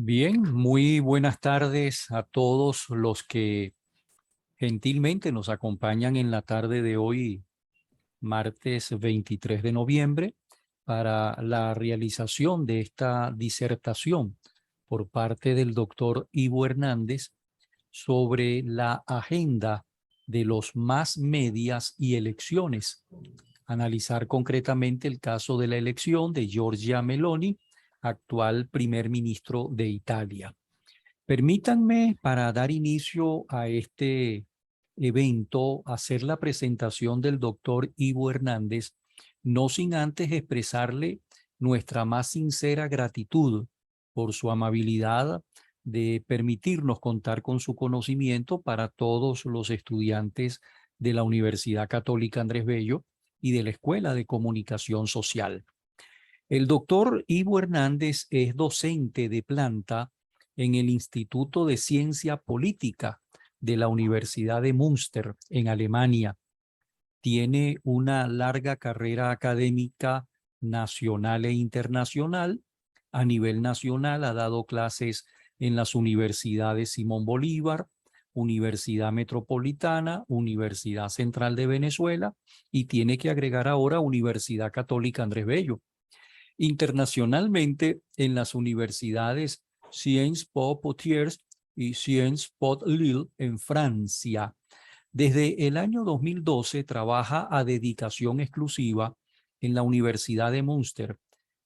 Bien, muy buenas tardes a todos los que gentilmente nos acompañan en la tarde de hoy, martes 23 de noviembre, para la realización de esta disertación por parte del doctor Ivo Hernández sobre la agenda de los más medias y elecciones. Analizar concretamente el caso de la elección de Giorgia Meloni, actual primer ministro de Italia. Permítanme, para dar inicio a este evento, hacer la presentación del doctor Ivo Hernández, no sin antes expresarle nuestra más sincera gratitud por su amabilidad de permitirnos contar con su conocimiento para todos los estudiantes de la Universidad Católica Andrés Bello y de la Escuela de Comunicación Social. El doctor Ivo Hernández es docente de planta en el Instituto de Ciencia Política de la Universidad de Münster, en Alemania. Tiene una larga carrera académica nacional e internacional. A nivel nacional ha dado clases en las universidades Simón Bolívar, Universidad Metropolitana, Universidad Central de Venezuela y tiene que agregar ahora Universidad Católica Andrés Bello. Internacionalmente, en las universidades Sciences Po Poitiers y Sciences Po Lille en Francia. Desde el año 2012 trabaja a dedicación exclusiva en la Universidad de Münster.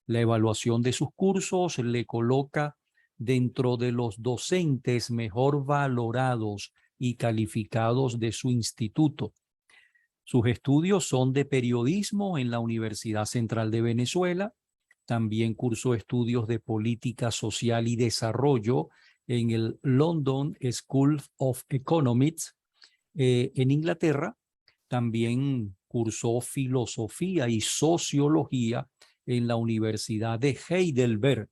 La evaluación de sus cursos le coloca dentro de los docentes mejor valorados y calificados de su instituto. Sus estudios son de periodismo en la Universidad Central de Venezuela. También cursó estudios de política social y desarrollo en el London School of Economics en Inglaterra. También cursó filosofía y sociología en la Universidad de Heidelberg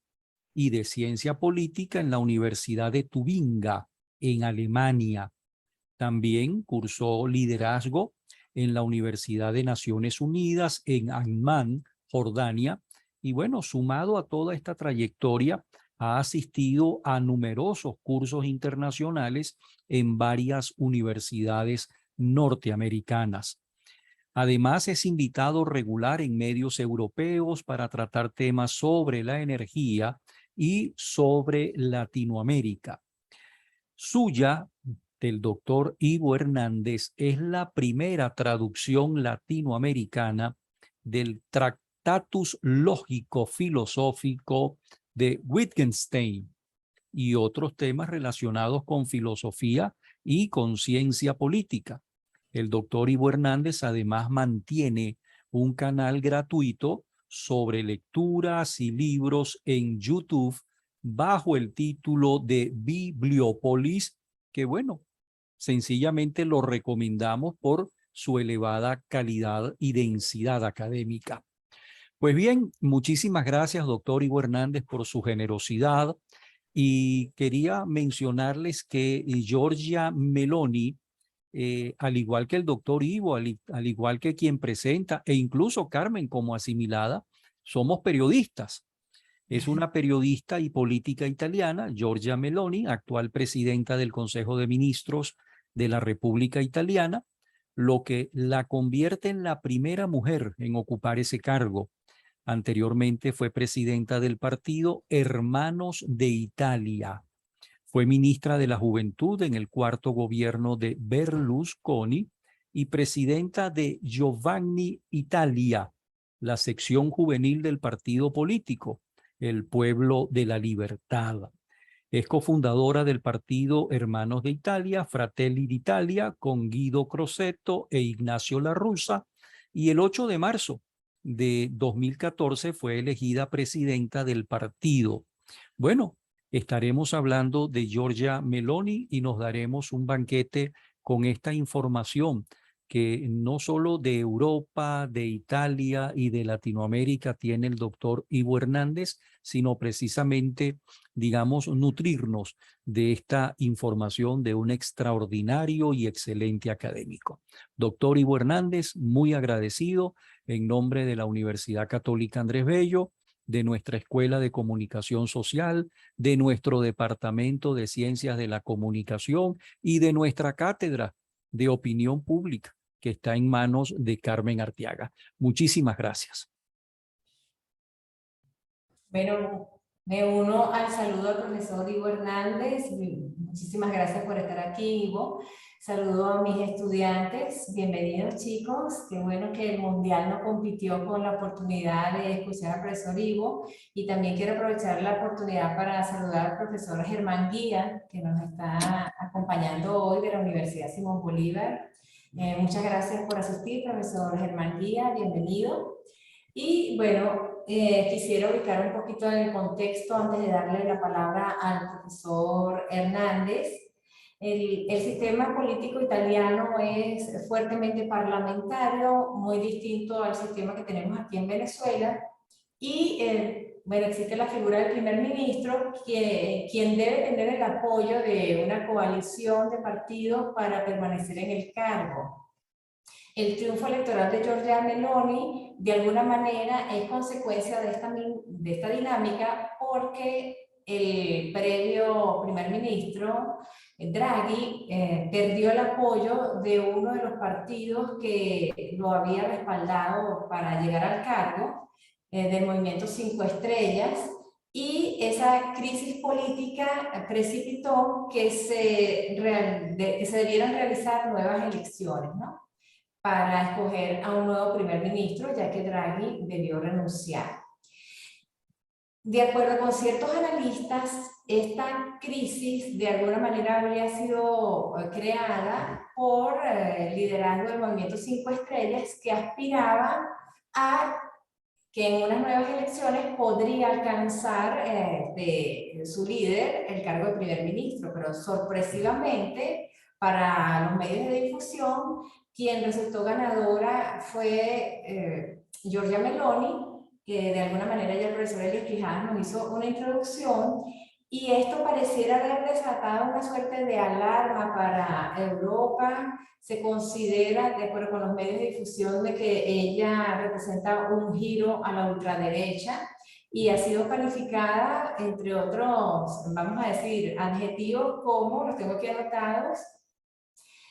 y de ciencia política en la Universidad de Tubinga en Alemania. También cursó liderazgo en la Universidad de Naciones Unidas en Amman, Jordania. Y bueno, sumado a toda esta trayectoria, ha asistido a numerosos cursos internacionales en varias universidades norteamericanas. Además, es invitado regular en medios europeos para tratar temas sobre la energía y sobre Latinoamérica. Suya, del doctor Ivo Hernández, es la primera traducción latinoamericana del Tractatus Lógico-Filosófico de Wittgenstein y otros temas relacionados con filosofía y con ciencia política. El doctor Ivo Hernández además mantiene un canal gratuito sobre lecturas y libros en YouTube bajo el título de Bibliópolis, que bueno, sencillamente lo recomendamos por su elevada calidad y densidad académica. Pues bien, muchísimas gracias, doctor Ivo Hernández, por su generosidad. Y quería mencionarles que Giorgia Meloni, al igual que el doctor Ivo, al igual que quien presenta, e incluso Carmen como asimilada, somos periodistas. Es una periodista y política italiana, Giorgia Meloni, actual presidenta del Consejo de Ministros de la República Italiana, lo que la convierte en la primera mujer en ocupar ese cargo. Anteriormente fue presidenta del partido Hermanos de Italia. Fue ministra de la Juventud en el cuarto gobierno de Berlusconi y presidenta de Giovanni Italia, la sección juvenil del partido político, el Pueblo de la Libertad. Es cofundadora del partido Hermanos de Italia, Fratelli d'Italia, con Guido Crosetto e Ignacio La Russa, y el 8 de marzo de 2014 fue elegida presidenta del partido. Bueno, estaremos hablando de Giorgia Meloni y nos daremos un banquete con esta información que no solo de Europa, de Italia y de Latinoamérica tiene el doctor Ivo Hernández, sino precisamente, digamos, nutrirnos de esta información de un extraordinario y excelente académico. Doctor Ivo Hernández, muy agradecido en nombre de la Universidad Católica Andrés Bello de nuestra Escuela de Comunicación Social, de nuestro Departamento de Ciencias de la Comunicación y de nuestra Cátedra de Opinión Pública, que está en manos de Carmen Arteaga. Muchísimas gracias. Bueno, me uno al saludo al profesor Ivo Hernández. Muchísimas gracias por estar aquí, Ivo. Saludo a mis estudiantes. Bienvenidos, chicos. Qué bueno que el Mundial no compitió con la oportunidad de escuchar al profesor Ivo. Y también quiero aprovechar la oportunidad para saludar al profesor Germán Guía, que nos está acompañando hoy de la Universidad Simón Bolívar. Muchas gracias por asistir, profesor Germán Guía. Bienvenido. Y bueno, quisiera ubicar un poquito en el contexto antes de darle la palabra al profesor Hernández. El sistema político italiano es fuertemente parlamentario, muy distinto al sistema que tenemos aquí en Venezuela. Y bueno, existe la figura del primer ministro, quien debe tener el apoyo de una coalición de partidos para permanecer en el cargo. El triunfo electoral de Giorgia Meloni, de alguna manera, es consecuencia de esta dinámica, porque el previo primer ministro, Draghi, perdió el apoyo de uno de los partidos que lo había respaldado para llegar al cargo, del Movimiento 5 Estrellas, y esa crisis política precipitó que se debieran realizar nuevas elecciones, ¿no?, para escoger a un nuevo primer ministro, ya que Draghi debió renunciar. De acuerdo con ciertos analistas, esta crisis de alguna manera habría sido creada por el liderazgo del Movimiento 5 Estrellas, que aspiraba a que en unas nuevas elecciones podría alcanzar de su líder el cargo de primer ministro, pero sorpresivamente para los medios de difusión, quien resultó ganadora fue Giorgia Meloni, que de alguna manera ya el profesor Elias Quijadas nos hizo una introducción, y esto pareciera haber desatado una suerte de alarma para Europa. Se considera, de acuerdo con los medios de difusión, de que ella representa un giro a la ultraderecha y ha sido calificada, entre otros, vamos a decir, adjetivos como, los tengo aquí anotados: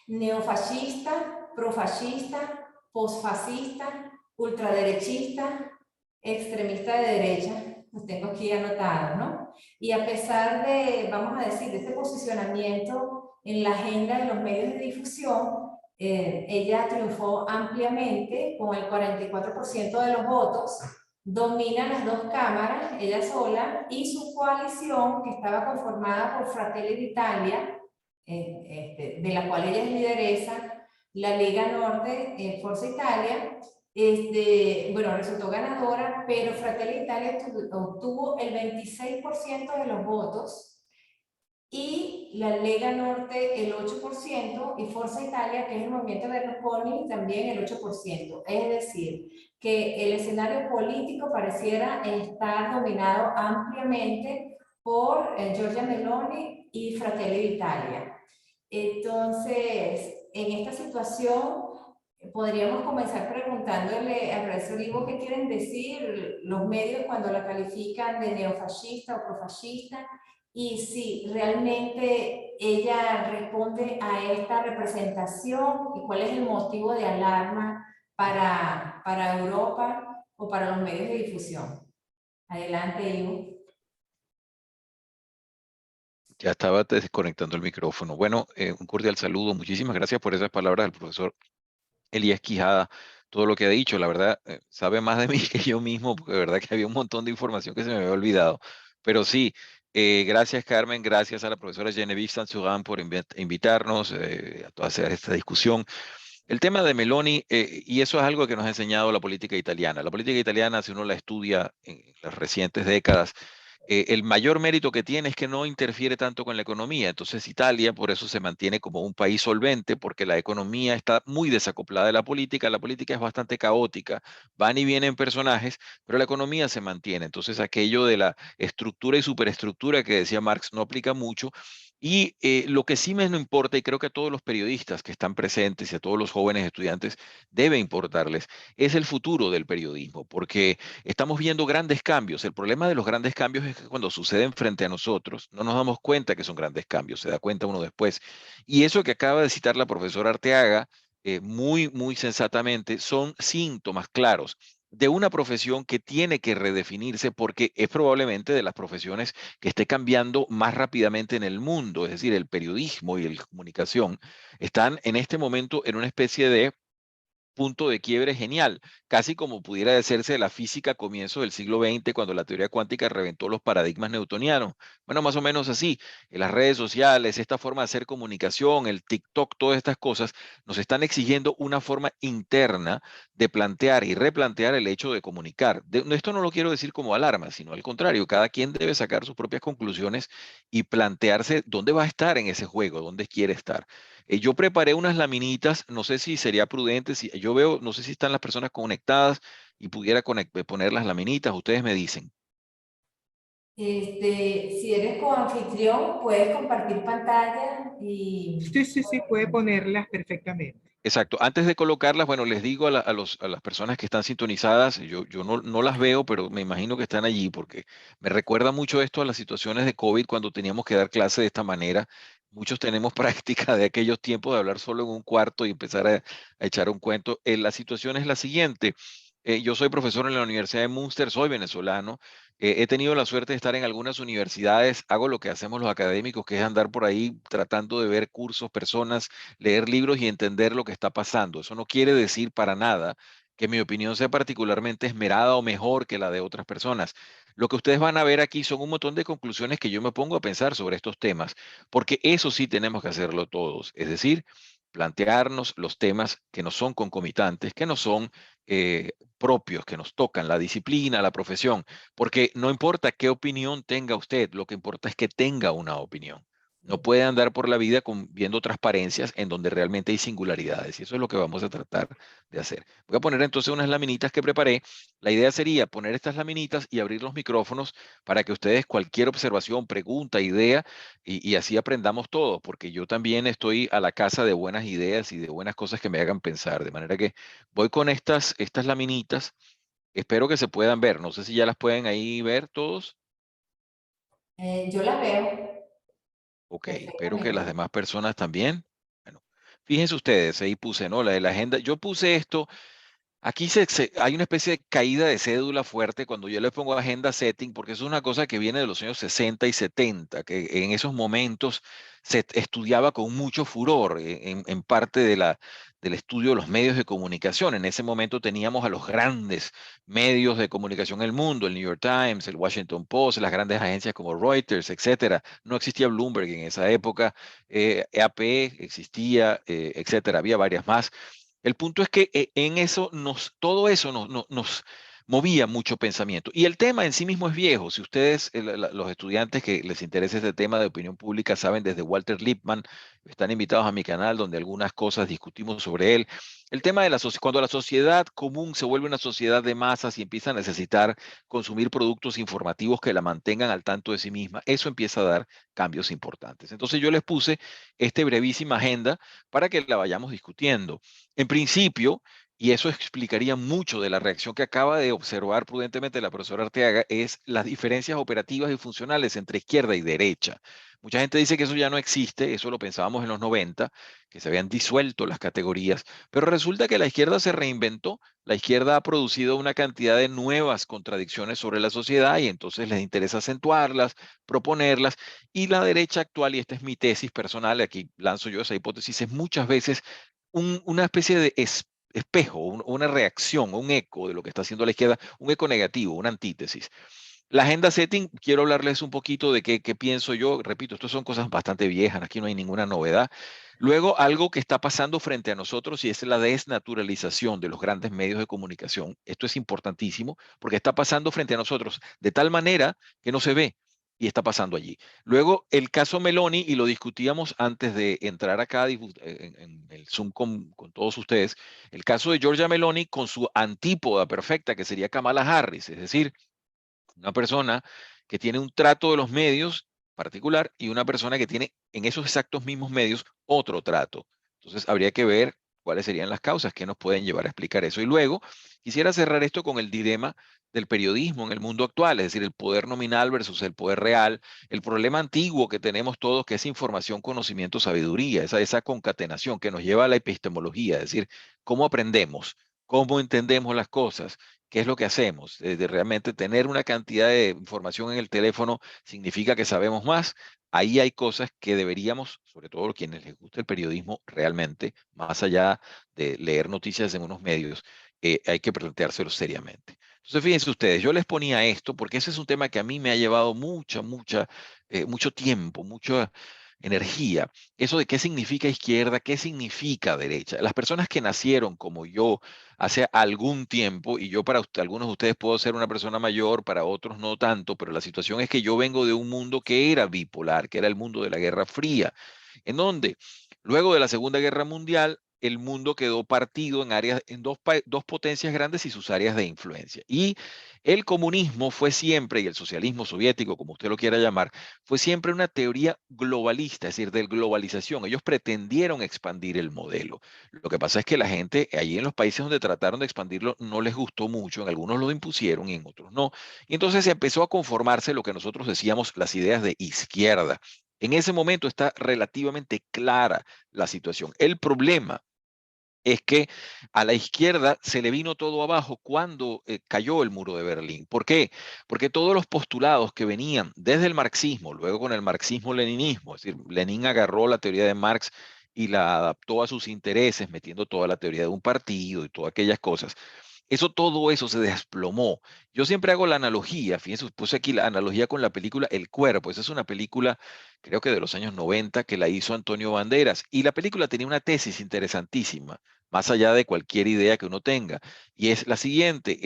neofascista, profascista, posfascista, ultraderechista, extremista de derecha. Los tengo aquí anotados, ¿no? Y a pesar de, vamos a decir, de este posicionamiento en la agenda de los medios de difusión, ella triunfó ampliamente con el 44% de los votos, domina las dos cámaras, ella sola, y su coalición, que estaba conformada por Fratelli d'Italia, de la cual ella es lideresa, la Lega Norte, Forza Italia, bueno, resultó ganadora, pero Fratelli d'Italia obtuvo el 26% de los votos, y la Lega Norte el 8%, y Forza Italia, que es el movimiento de Berlusconi, también el 8%. Es decir, que el escenario político pareciera estar dominado ampliamente por Giorgia Meloni y Fratelli d'Italia. Entonces, en esta situación, podríamos comenzar preguntándole al profesor Ivo qué quieren decir los medios cuando la califican de neofascista o profascista, y si realmente ella responde a esta representación, y cuál es el motivo de alarma para Europa o para los medios de difusión. Adelante, Ivo. Ya estaba desconectando el micrófono. Bueno, un cordial saludo. Muchísimas gracias por esas palabras del profesor Elías Quijada. Todo lo que ha dicho, la verdad, sabe más de mí que yo mismo, porque de verdad que había un montón de información que se me había olvidado. Pero sí, gracias Carmen, gracias a la profesora Genevieve Sanzurán por invitarnos a toda esta discusión. El tema de Meloni, y eso es algo que nos ha enseñado la política italiana. La política italiana, si uno la estudia en las recientes décadas, el mayor mérito que tiene es que no interfiere tanto con la economía. Entonces Italia por eso se mantiene como un país solvente, porque la economía está muy desacoplada de la política es bastante caótica, van y vienen personajes, pero la economía se mantiene. Entonces aquello de la estructura y superestructura que decía Marx no aplica mucho, Y lo que sí me no importa, y creo que a todos los periodistas que están presentes y a todos los jóvenes estudiantes debe importarles, es el futuro del periodismo, porque estamos viendo grandes cambios. El problema de los grandes cambios es que cuando suceden frente a nosotros, no nos damos cuenta que son grandes cambios, se da cuenta uno después. Y eso que acaba de citar la profesora Arteaga, muy sensatamente, son síntomas claros de una profesión que tiene que redefinirse porque es probablemente de las profesiones que esté cambiando más rápidamente en el mundo, es decir, el periodismo y la comunicación están en este momento en una especie de punto de quiebre genial, casi como pudiera decirse la física a comienzos del siglo XX, cuando la teoría cuántica reventó los paradigmas newtonianos. Bueno, más o menos así. En las redes sociales, esta forma de hacer comunicación, el TikTok, todas estas cosas, nos están exigiendo una forma interna de plantear y replantear el hecho de comunicar. Esto no lo quiero decir como alarma, sino al contrario, cada quien debe sacar sus propias conclusiones y plantearse dónde va a estar en ese juego, dónde quiere estar. Yo preparé unas laminitas, no sé si sería prudente, si yo veo, no sé si están las personas conectadas y pudiera poner las laminitas, ustedes me dicen. Si eres coanfitrión, puedes compartir pantalla y Sí, sí, sí, puede ponerlas perfectamente. Exacto. Antes de colocarlas, bueno, les digo a las personas que están sintonizadas, yo no las veo, pero me imagino que están allí porque me recuerda mucho esto a las situaciones de COVID cuando teníamos que dar clase de esta manera. Muchos tenemos práctica de aquellos tiempos de hablar solo en un cuarto y empezar a echar un cuento. La situación es la siguiente. Yo soy profesor en la Universidad de Münster, soy venezolano. He tenido la suerte de estar en algunas universidades, hago lo que hacemos los académicos, que es andar por ahí tratando de ver cursos, personas, leer libros y entender lo que está pasando. Eso no quiere decir para nada que mi opinión sea particularmente esmerada o mejor que la de otras personas. Lo que ustedes van a ver aquí son un montón de conclusiones que yo me pongo a pensar sobre estos temas, porque eso sí tenemos que hacerlo todos, es decir, plantearnos los temas que no son concomitantes, que no son propios, que nos tocan, la disciplina, la profesión, porque no importa qué opinión tenga usted, lo que importa es que tenga una opinión. No puede andar por la vida viendo transparencias en donde realmente hay singularidades. Y eso es lo que vamos a tratar de hacer. Voy a poner entonces unas laminitas que preparé. La idea sería poner estas laminitas y abrir los micrófonos para que ustedes cualquier observación, pregunta, idea, y así aprendamos todos, porque yo también estoy a la casa de buenas ideas y de buenas cosas que me hagan pensar. De manera que voy con estas laminitas. Espero que se puedan ver. No sé si ya las pueden ahí ver todos. yo las veo Ok, espero que las perfectamente. demás personas también. Bueno, fíjense ustedes, ahí puse, ¿no? La de la agenda. Yo puse esto. Aquí hay una especie de caída de cédula fuerte cuando yo le pongo agenda setting, porque eso es una cosa que viene de los años 60 y 70, que en esos momentos se estudiaba con mucho furor en parte del estudio de los medios de comunicación. En ese momento teníamos a los grandes medios de comunicación del mundo, el New York Times, el Washington Post, las grandes agencias como Reuters, etcétera. No existía Bloomberg en esa época, AP existía, etcétera. Había varias más. El punto es que en eso todo eso nos movía mucho pensamiento. Y el tema en sí mismo es viejo. Si ustedes, los estudiantes que les interesa este tema de opinión pública, saben desde Walter Lippmann, están invitados a mi canal donde algunas cosas discutimos sobre él. El tema de cuando la sociedad común se vuelve una sociedad de masas y empieza a necesitar consumir productos informativos que la mantengan al tanto de sí misma, eso empieza a dar cambios importantes. Entonces yo les puse esta brevísima agenda para que la vayamos discutiendo. En principio, y eso explicaría mucho de la reacción que acaba de observar prudentemente la profesora Arteaga, es las diferencias operativas y funcionales entre izquierda y derecha. Mucha gente dice que eso ya no existe, eso lo pensábamos en los 90, que se habían disuelto las categorías, pero resulta que la izquierda se reinventó, la izquierda ha producido una cantidad de nuevas contradicciones sobre la sociedad y entonces les interesa acentuarlas, proponerlas, y la derecha actual, y esta es mi tesis personal, aquí lanzo yo esa hipótesis, es muchas veces una especie de espejo, una reacción, un eco de lo que está haciendo la izquierda, un eco negativo, una antítesis. La agenda setting, quiero hablarles un poquito de qué pienso yo. Repito, estas son cosas bastante viejas, aquí no hay ninguna novedad. Luego, algo que está pasando frente a nosotros y es la desnaturalización de los grandes medios de comunicación. Esto es importantísimo porque está pasando frente a nosotros de tal manera que no se ve y está pasando allí. Luego, el caso Meloni, y lo discutíamos antes de entrar acá en el Zoom con todos ustedes, el caso de Giorgia Meloni con su antípoda perfecta, que sería Kamala Harris, es decir, una persona que tiene un trato de los medios particular y una persona que tiene en esos exactos mismos medios otro trato. Entonces habría que ver cuáles serían las causas que nos pueden llevar a explicar eso. Y luego quisiera cerrar esto con el dilema del periodismo en el mundo actual, es decir, el poder nominal versus el poder real, el problema antiguo que tenemos todos, que es información, conocimiento, sabiduría, esa concatenación que nos lleva a la epistemología, es decir, cómo aprendemos, cómo entendemos las cosas, qué es lo que hacemos. De realmente tener una cantidad de información en el teléfono significa que sabemos más. Ahí hay cosas que deberíamos, sobre todo quienes les gusta el periodismo realmente, más allá de leer noticias en unos medios, hay que planteárselo seriamente. Entonces, fíjense ustedes, yo les ponía esto porque ese es un tema que a mí me ha llevado mucho tiempo, mucha energía. Eso de qué significa izquierda, qué significa derecha. Las personas que nacieron como yo hace algún tiempo, y yo para algunos de ustedes puedo ser una persona mayor, para otros no tanto, pero la situación es que yo vengo de un mundo que era bipolar, que era el mundo de la Guerra Fría, en donde luego de la Segunda Guerra Mundial, el mundo quedó partido en áreas, en dos potencias grandes y sus áreas de influencia. Y el comunismo fue siempre, y el socialismo soviético, como usted lo quiera llamar, fue siempre una teoría globalista, es decir, de globalización. Ellos pretendieron expandir el modelo. Lo que pasa es que la gente allí en los países donde trataron de expandirlo no les gustó mucho, en algunos lo impusieron y en otros no. Y entonces se empezó a conformarse lo que nosotros decíamos las ideas de izquierda. En ese momento está relativamente clara la situación. El problema es que a la izquierda se le vino todo abajo cuando cayó el muro de Berlín. ¿Por qué? Porque todos los postulados que venían desde el marxismo, luego con el marxismo-leninismo, es decir, Lenin agarró la teoría de Marx y la adaptó a sus intereses, metiendo toda la teoría de un partido y todas aquellas cosas. Todo eso se desplomó. Yo siempre hago la analogía, fíjense, puse aquí la analogía con la película El Cuerpo. Esa es una película, creo que de los años 90, que la hizo Antonio Banderas. Y la película tenía una tesis interesantísima, más allá de cualquier idea que uno tenga. Y es la siguiente,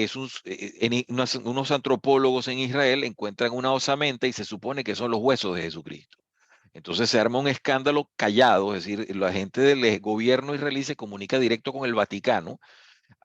unos antropólogos en Israel encuentran una osamenta y se supone que son los huesos de Jesucristo. Entonces se arma un escándalo callado, es decir, la gente del gobierno israelí se comunica directo con el Vaticano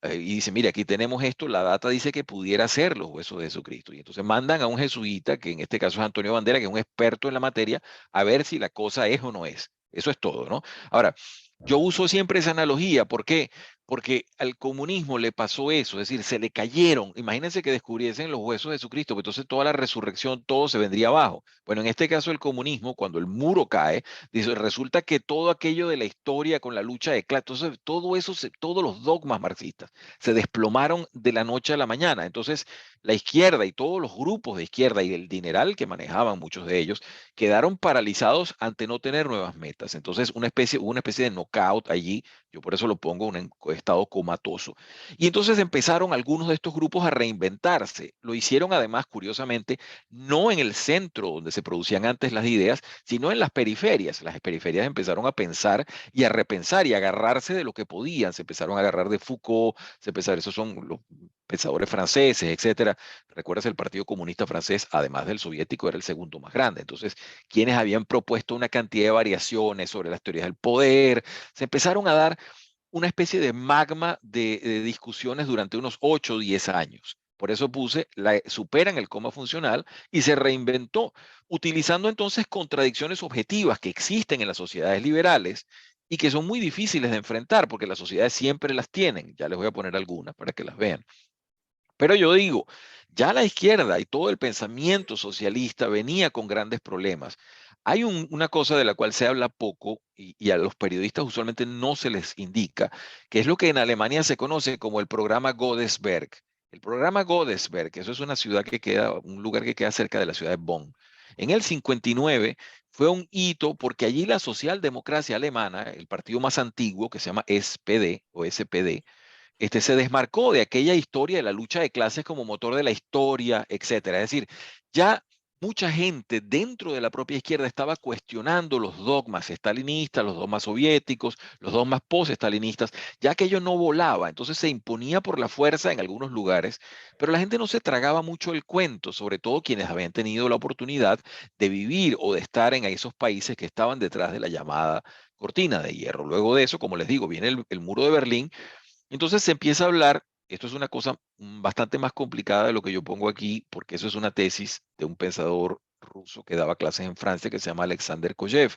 y dice, mire, aquí tenemos esto, la data dice que pudiera ser los huesos de Jesucristo. Y entonces mandan a un jesuita, que en este caso es Antonio Bandera, que es un experto en la materia, a ver si la cosa es o no es. Eso es todo, ¿no? Ahora, yo uso siempre esa analogía. ¿Por qué? Porque al comunismo le pasó eso, es decir, se le cayeron. Imagínense que descubriesen los huesos de Jesucristo, pues entonces toda la resurrección, todo se vendría abajo. Bueno, en este caso el comunismo, cuando el muro cae, dice, resulta que todo aquello de la historia con la lucha de clases, entonces todo eso, todos los dogmas marxistas se desplomaron de la noche a la mañana. Entonces la izquierda y todos los grupos de izquierda y el dineral que manejaban muchos de ellos quedaron paralizados ante no tener nuevas metas. Entonces hubo una especie de knockout allí, yo por eso lo pongo en un estado comatoso. Y entonces empezaron algunos de estos grupos a reinventarse. Lo hicieron además, curiosamente, no en el centro donde se producían antes las ideas, sino en las periferias. Las periferias empezaron a pensar y a repensar y a agarrarse de lo que podían. Se empezaron a agarrar de Foucault, esos son los pensadores franceses, etcétera. Recuerdas, el Partido Comunista Francés, además del soviético, era el segundo más grande. Entonces, quienes habían propuesto una cantidad de variaciones sobre las teorías del poder, se empezaron a dar una especie de magma de discusiones durante unos 8 o 10 años. Por eso puse, superan el coma funcional y se reinventó, utilizando entonces contradicciones objetivas que existen en las sociedades liberales y que son muy difíciles de enfrentar porque las sociedades siempre las tienen. Ya les voy a poner algunas para que las vean. Pero yo digo, ya la izquierda y todo el pensamiento socialista venía con grandes problemas. Hay una cosa de la cual se habla poco y a los periodistas usualmente no se les indica, que es lo que en Alemania se conoce como el programa Godesberg. El programa Godesberg, eso es una ciudad que queda, un lugar que queda cerca de la ciudad de Bonn. En el 59 fue un hito porque allí la socialdemocracia alemana, el partido más antiguo que se llama SPD o SPD, se desmarcó de aquella historia de la lucha de clases como motor de la historia, etcétera. Es decir, ya mucha gente dentro de la propia izquierda estaba cuestionando los dogmas estalinistas, los dogmas soviéticos, los dogmas post-estalinistas, ya que ello no volaba. Entonces se imponía por la fuerza en algunos lugares, pero la gente no se tragaba mucho el cuento, sobre todo quienes habían tenido la oportunidad de vivir o de estar en esos países que estaban detrás de la llamada cortina de hierro. Luego de eso, como les digo, viene el muro de Berlín. Entonces se empieza a hablar, esto es una cosa bastante más complicada de lo que yo pongo aquí, porque eso es una tesis de un pensador ruso que daba clases en Francia, que se llama Alexander Kojev,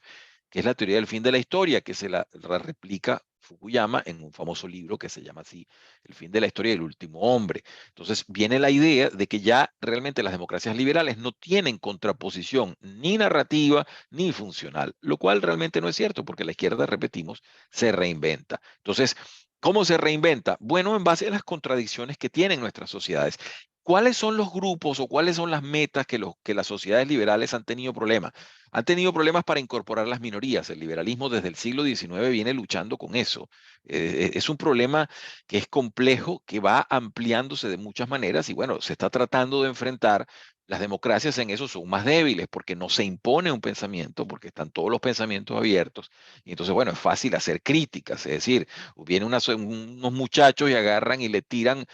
que es la teoría del fin de la historia, que se la replica Fukuyama en un famoso libro que se llama así, El fin de la historia del último hombre. Entonces viene la idea de que ya realmente las democracias liberales no tienen contraposición ni narrativa ni funcional, lo cual realmente no es cierto, porque la izquierda, repetimos, se reinventa. Entonces, ¿cómo se reinventa? Bueno, en base a las contradicciones que tienen nuestras sociedades. ¿Cuáles son los grupos o cuáles son las metas que las sociedades liberales han tenido problemas? Han tenido problemas para incorporar las minorías. El liberalismo desde el siglo XIX viene luchando con eso. Es un problema que es complejo, que va ampliándose de muchas maneras y bueno, se está tratando de enfrentar. Las democracias en eso son más débiles porque no se impone un pensamiento, porque están todos los pensamientos abiertos. Y entonces, bueno, es fácil hacer críticas. Es decir, vienen unos muchachos y agarran y le tiran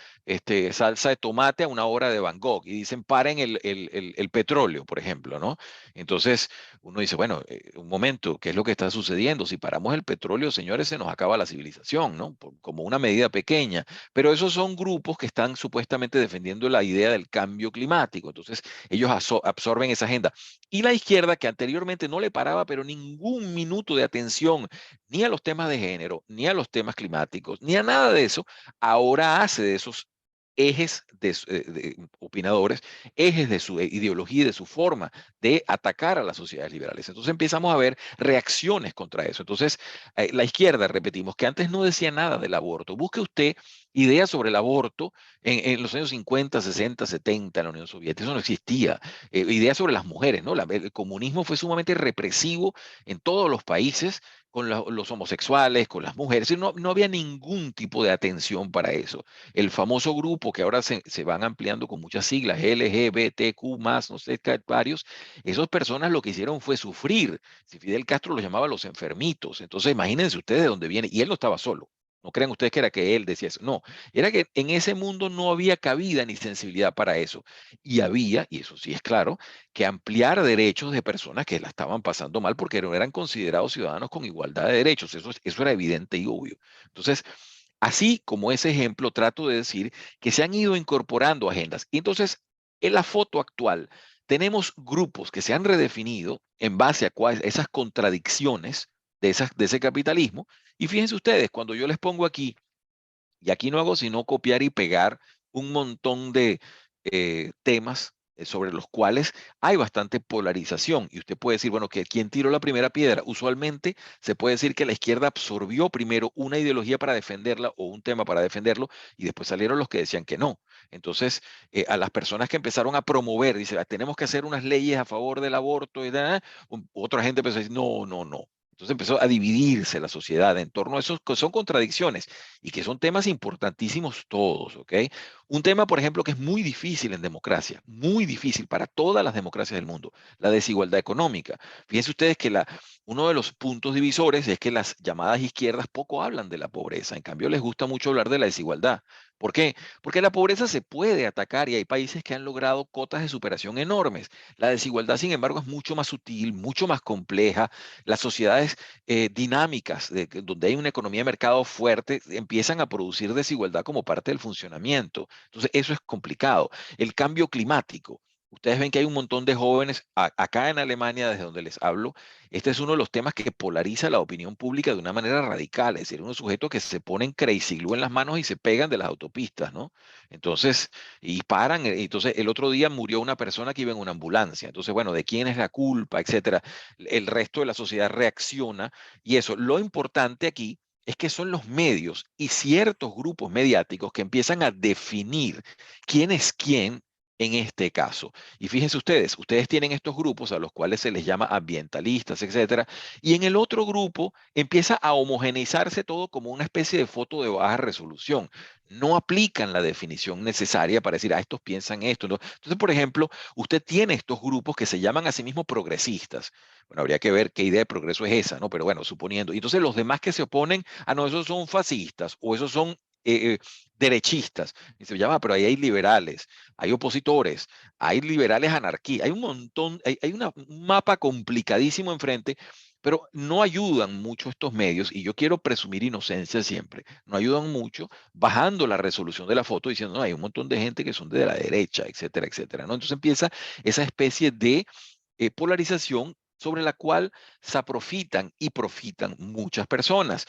salsa de tomate a una obra de Van Gogh y dicen, paren el petróleo, por ejemplo, ¿no? Entonces, uno dice, bueno, un momento, ¿qué es lo que está sucediendo? Si paramos el petróleo, señores, se nos acaba la civilización, ¿no? Como una medida pequeña. Pero esos son grupos que están supuestamente defendiendo la idea del cambio climático. Entonces, ellos absorben esa agenda. Y la izquierda, que anteriormente no le paraba, pero ningún minuto de atención ni a los temas de género, ni a los temas climáticos, ni a nada de eso, ahora hace de esos ejes de opinadores, ejes de su ideología y de su forma de atacar a las sociedades liberales. Entonces empezamos a ver reacciones contra eso. Entonces, la izquierda, repetimos, que antes no decía nada del aborto. Busque usted ideas sobre el aborto en los años 50, 60, 70 en la Unión Soviética. Eso no existía. Ideas sobre las mujeres, ¿no? El comunismo fue sumamente represivo en todos los países con los homosexuales, con las mujeres. No, no había ningún tipo de atención para eso. El famoso grupo que ahora se van ampliando con muchas siglas, LGBTQ+, no sé, varios, esas personas lo que hicieron fue sufrir. Si Fidel Castro los llamaba los enfermitos. Entonces imagínense ustedes de dónde viene. Y él no estaba solo. No crean ustedes que era que él decía eso. No, era que en ese mundo no había cabida ni sensibilidad para eso. Y había, y eso sí es claro, que ampliar derechos de personas que la estaban pasando mal porque no eran considerados ciudadanos con igualdad de derechos. Eso era evidente y obvio. Entonces, así como ese ejemplo, trato de decir que se han ido incorporando agendas. Y entonces, en la foto actual, tenemos grupos que se han redefinido en base a esas contradicciones de ese capitalismo. Y fíjense ustedes, cuando yo les pongo aquí, y aquí no hago sino copiar y pegar un montón de temas sobre los cuales hay bastante polarización. Y usted puede decir, bueno, que ¿quién tiró la primera piedra? Usualmente se puede decir que la izquierda absorbió primero una ideología para defenderla o un tema para defenderlo y después salieron los que decían que no. Entonces, a las personas que empezaron a promover, dice, "Ah, tenemos que hacer unas leyes a favor del aborto", y otra gente empezó a decir, no, no, no. Entonces empezó a dividirse la sociedad en torno a esos que son contradicciones y que son temas importantísimos todos, ¿ok? Un tema, por ejemplo, que es muy difícil en democracia, muy difícil para todas las democracias del mundo, la desigualdad económica. Fíjense ustedes que uno de los puntos divisores es que las llamadas izquierdas poco hablan de la pobreza, en cambio les gusta mucho hablar de la desigualdad. ¿Por qué? Porque la pobreza se puede atacar y hay países que han logrado cotas de superación enormes. La desigualdad, sin embargo, es mucho más sutil, mucho más compleja. Las sociedades dinámicas, donde hay una economía de mercado fuerte, empiezan a producir desigualdad como parte del funcionamiento. Entonces, eso es complicado. El cambio climático. Ustedes ven que hay un montón de jóvenes acá en Alemania, desde donde les hablo. Este es uno de los temas que polariza la opinión pública de una manera radical. Es decir, unos sujetos que se ponen crazy glue en las manos y se pegan de las autopistas, ¿no? Entonces, y paran. Entonces, el otro día murió una persona que iba en una ambulancia. Entonces, bueno, ¿de quién es la culpa, etcétera? El resto de la sociedad reacciona y eso. Lo importante aquí es que son los medios y ciertos grupos mediáticos que empiezan a definir quién es quién en este caso. Y fíjense ustedes tienen estos grupos a los cuales se les llama ambientalistas, etcétera, y en el otro grupo empieza a homogeneizarse todo como una especie de foto de baja resolución. No aplican la definición necesaria para decir, estos piensan esto, ¿no? Entonces, por ejemplo, usted tiene estos grupos que se llaman a sí mismos progresistas. Bueno, habría que ver qué idea de progreso es esa, ¿no? Pero bueno, suponiendo. Y entonces los demás que se oponen, no, esos son fascistas o esos son derechistas. Y se llama, pero ahí hay liberales, hay opositores, hay liberales anarquías, hay un montón, hay un mapa complicadísimo enfrente, pero no ayudan mucho estos medios, y yo quiero presumir inocencia siempre, no ayudan mucho bajando la resolución de la foto diciendo, no, hay un montón de gente que son de la derecha, etcétera, etcétera, ¿no? Entonces empieza esa especie de polarización sobre la cual se aprofitan y profitan muchas personas.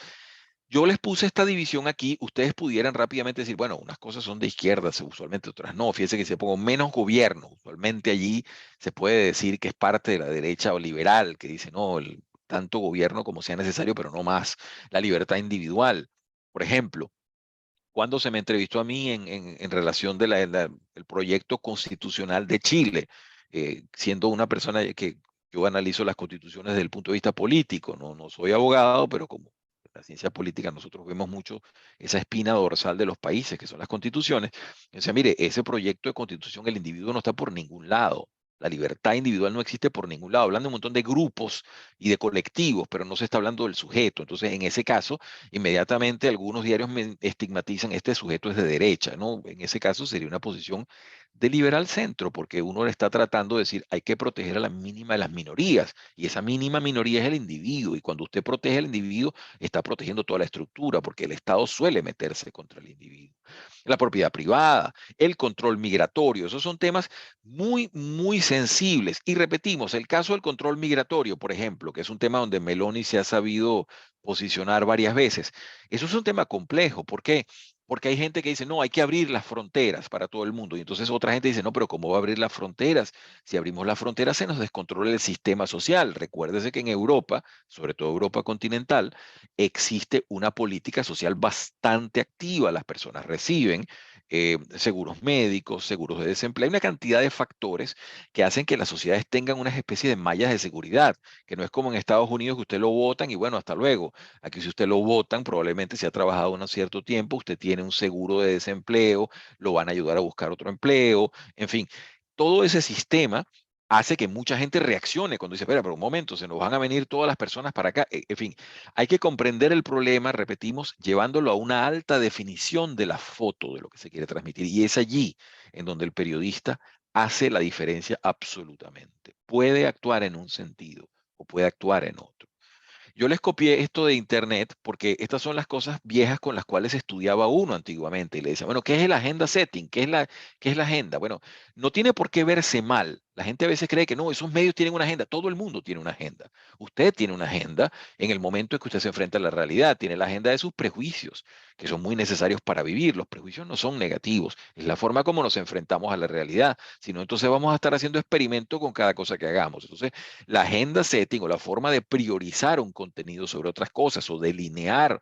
Yo les puse esta división aquí, ustedes pudieran rápidamente decir, bueno, unas cosas son de izquierda, usualmente otras no. Fíjense que se pongo menos gobierno, usualmente allí se puede decir que es parte de la derecha o liberal, que dice, no, tanto gobierno como sea necesario, pero no más. La libertad individual, por ejemplo. Cuando se me entrevistó a mí en relación de el proyecto constitucional de Chile, siendo una persona que yo analizo las constituciones desde el punto de vista político, no soy abogado, pero como en la ciencia política nosotros vemos mucho esa espina dorsal de los países, que son las constituciones. O sea, mire, ese proyecto de constitución, el individuo no está por ningún lado. La libertad individual no existe por ningún lado. Hablan de un montón de grupos y de colectivos, pero no se está hablando del sujeto. Entonces, en ese caso, inmediatamente algunos diarios me estigmatizan, este sujeto es de derecha, ¿no? En ese caso sería una posición de liberal centro, porque uno le está tratando de decir, hay que proteger a la mínima de las minorías, y esa mínima minoría es el individuo, y cuando usted protege al individuo, está protegiendo toda la estructura, porque el Estado suele meterse contra el individuo. La propiedad privada, el control migratorio, esos son temas muy, muy sensibles. Y repetimos, el caso del control migratorio, por ejemplo, que es un tema donde Meloni se ha sabido posicionar varias veces. Eso es un tema complejo. ¿Por qué? Porque hay gente que dice, no, hay que abrir las fronteras para todo el mundo. Y entonces otra gente dice, no, pero ¿cómo va a abrir las fronteras? Si abrimos las fronteras se nos descontrola el sistema social. Recuérdese que en Europa, sobre todo Europa continental, existe una política social bastante activa. Las personas reciben seguros médicos, seguros de desempleo, hay una cantidad de factores que hacen que las sociedades tengan una especie de mallas de seguridad, que no es como en Estados Unidos que usted lo votan y bueno, hasta luego. Aquí si usted lo votan, probablemente si ha trabajado un cierto tiempo, usted tiene un seguro de desempleo, lo van a ayudar a buscar otro empleo, en fin, todo ese sistema hace que mucha gente reaccione cuando dice, espera, pero un momento, se nos van a venir todas las personas para acá. En fin, hay que comprender el problema, repetimos, llevándolo a una alta definición de la foto de lo que se quiere transmitir. Y es allí en donde el periodista hace la diferencia absolutamente. Puede actuar en un sentido o puede actuar en otro. Yo les copié esto de internet porque estas son las cosas viejas con las cuales estudiaba uno antiguamente. Y le decía, bueno, ¿qué es el agenda setting? ¿Qué es la agenda? Bueno, no tiene por qué verse mal. La gente a veces cree que no, esos medios tienen una agenda. Todo el mundo tiene una agenda. Usted tiene una agenda en el momento en que usted se enfrenta a la realidad. Tiene la agenda de sus prejuicios, que son muy necesarios para vivir. Los prejuicios no son negativos. Es la forma como nos enfrentamos a la realidad. Si no, entonces vamos a estar haciendo experimento con cada cosa que hagamos. Entonces, la agenda setting o la forma de priorizar un contenido sobre otras cosas o delinear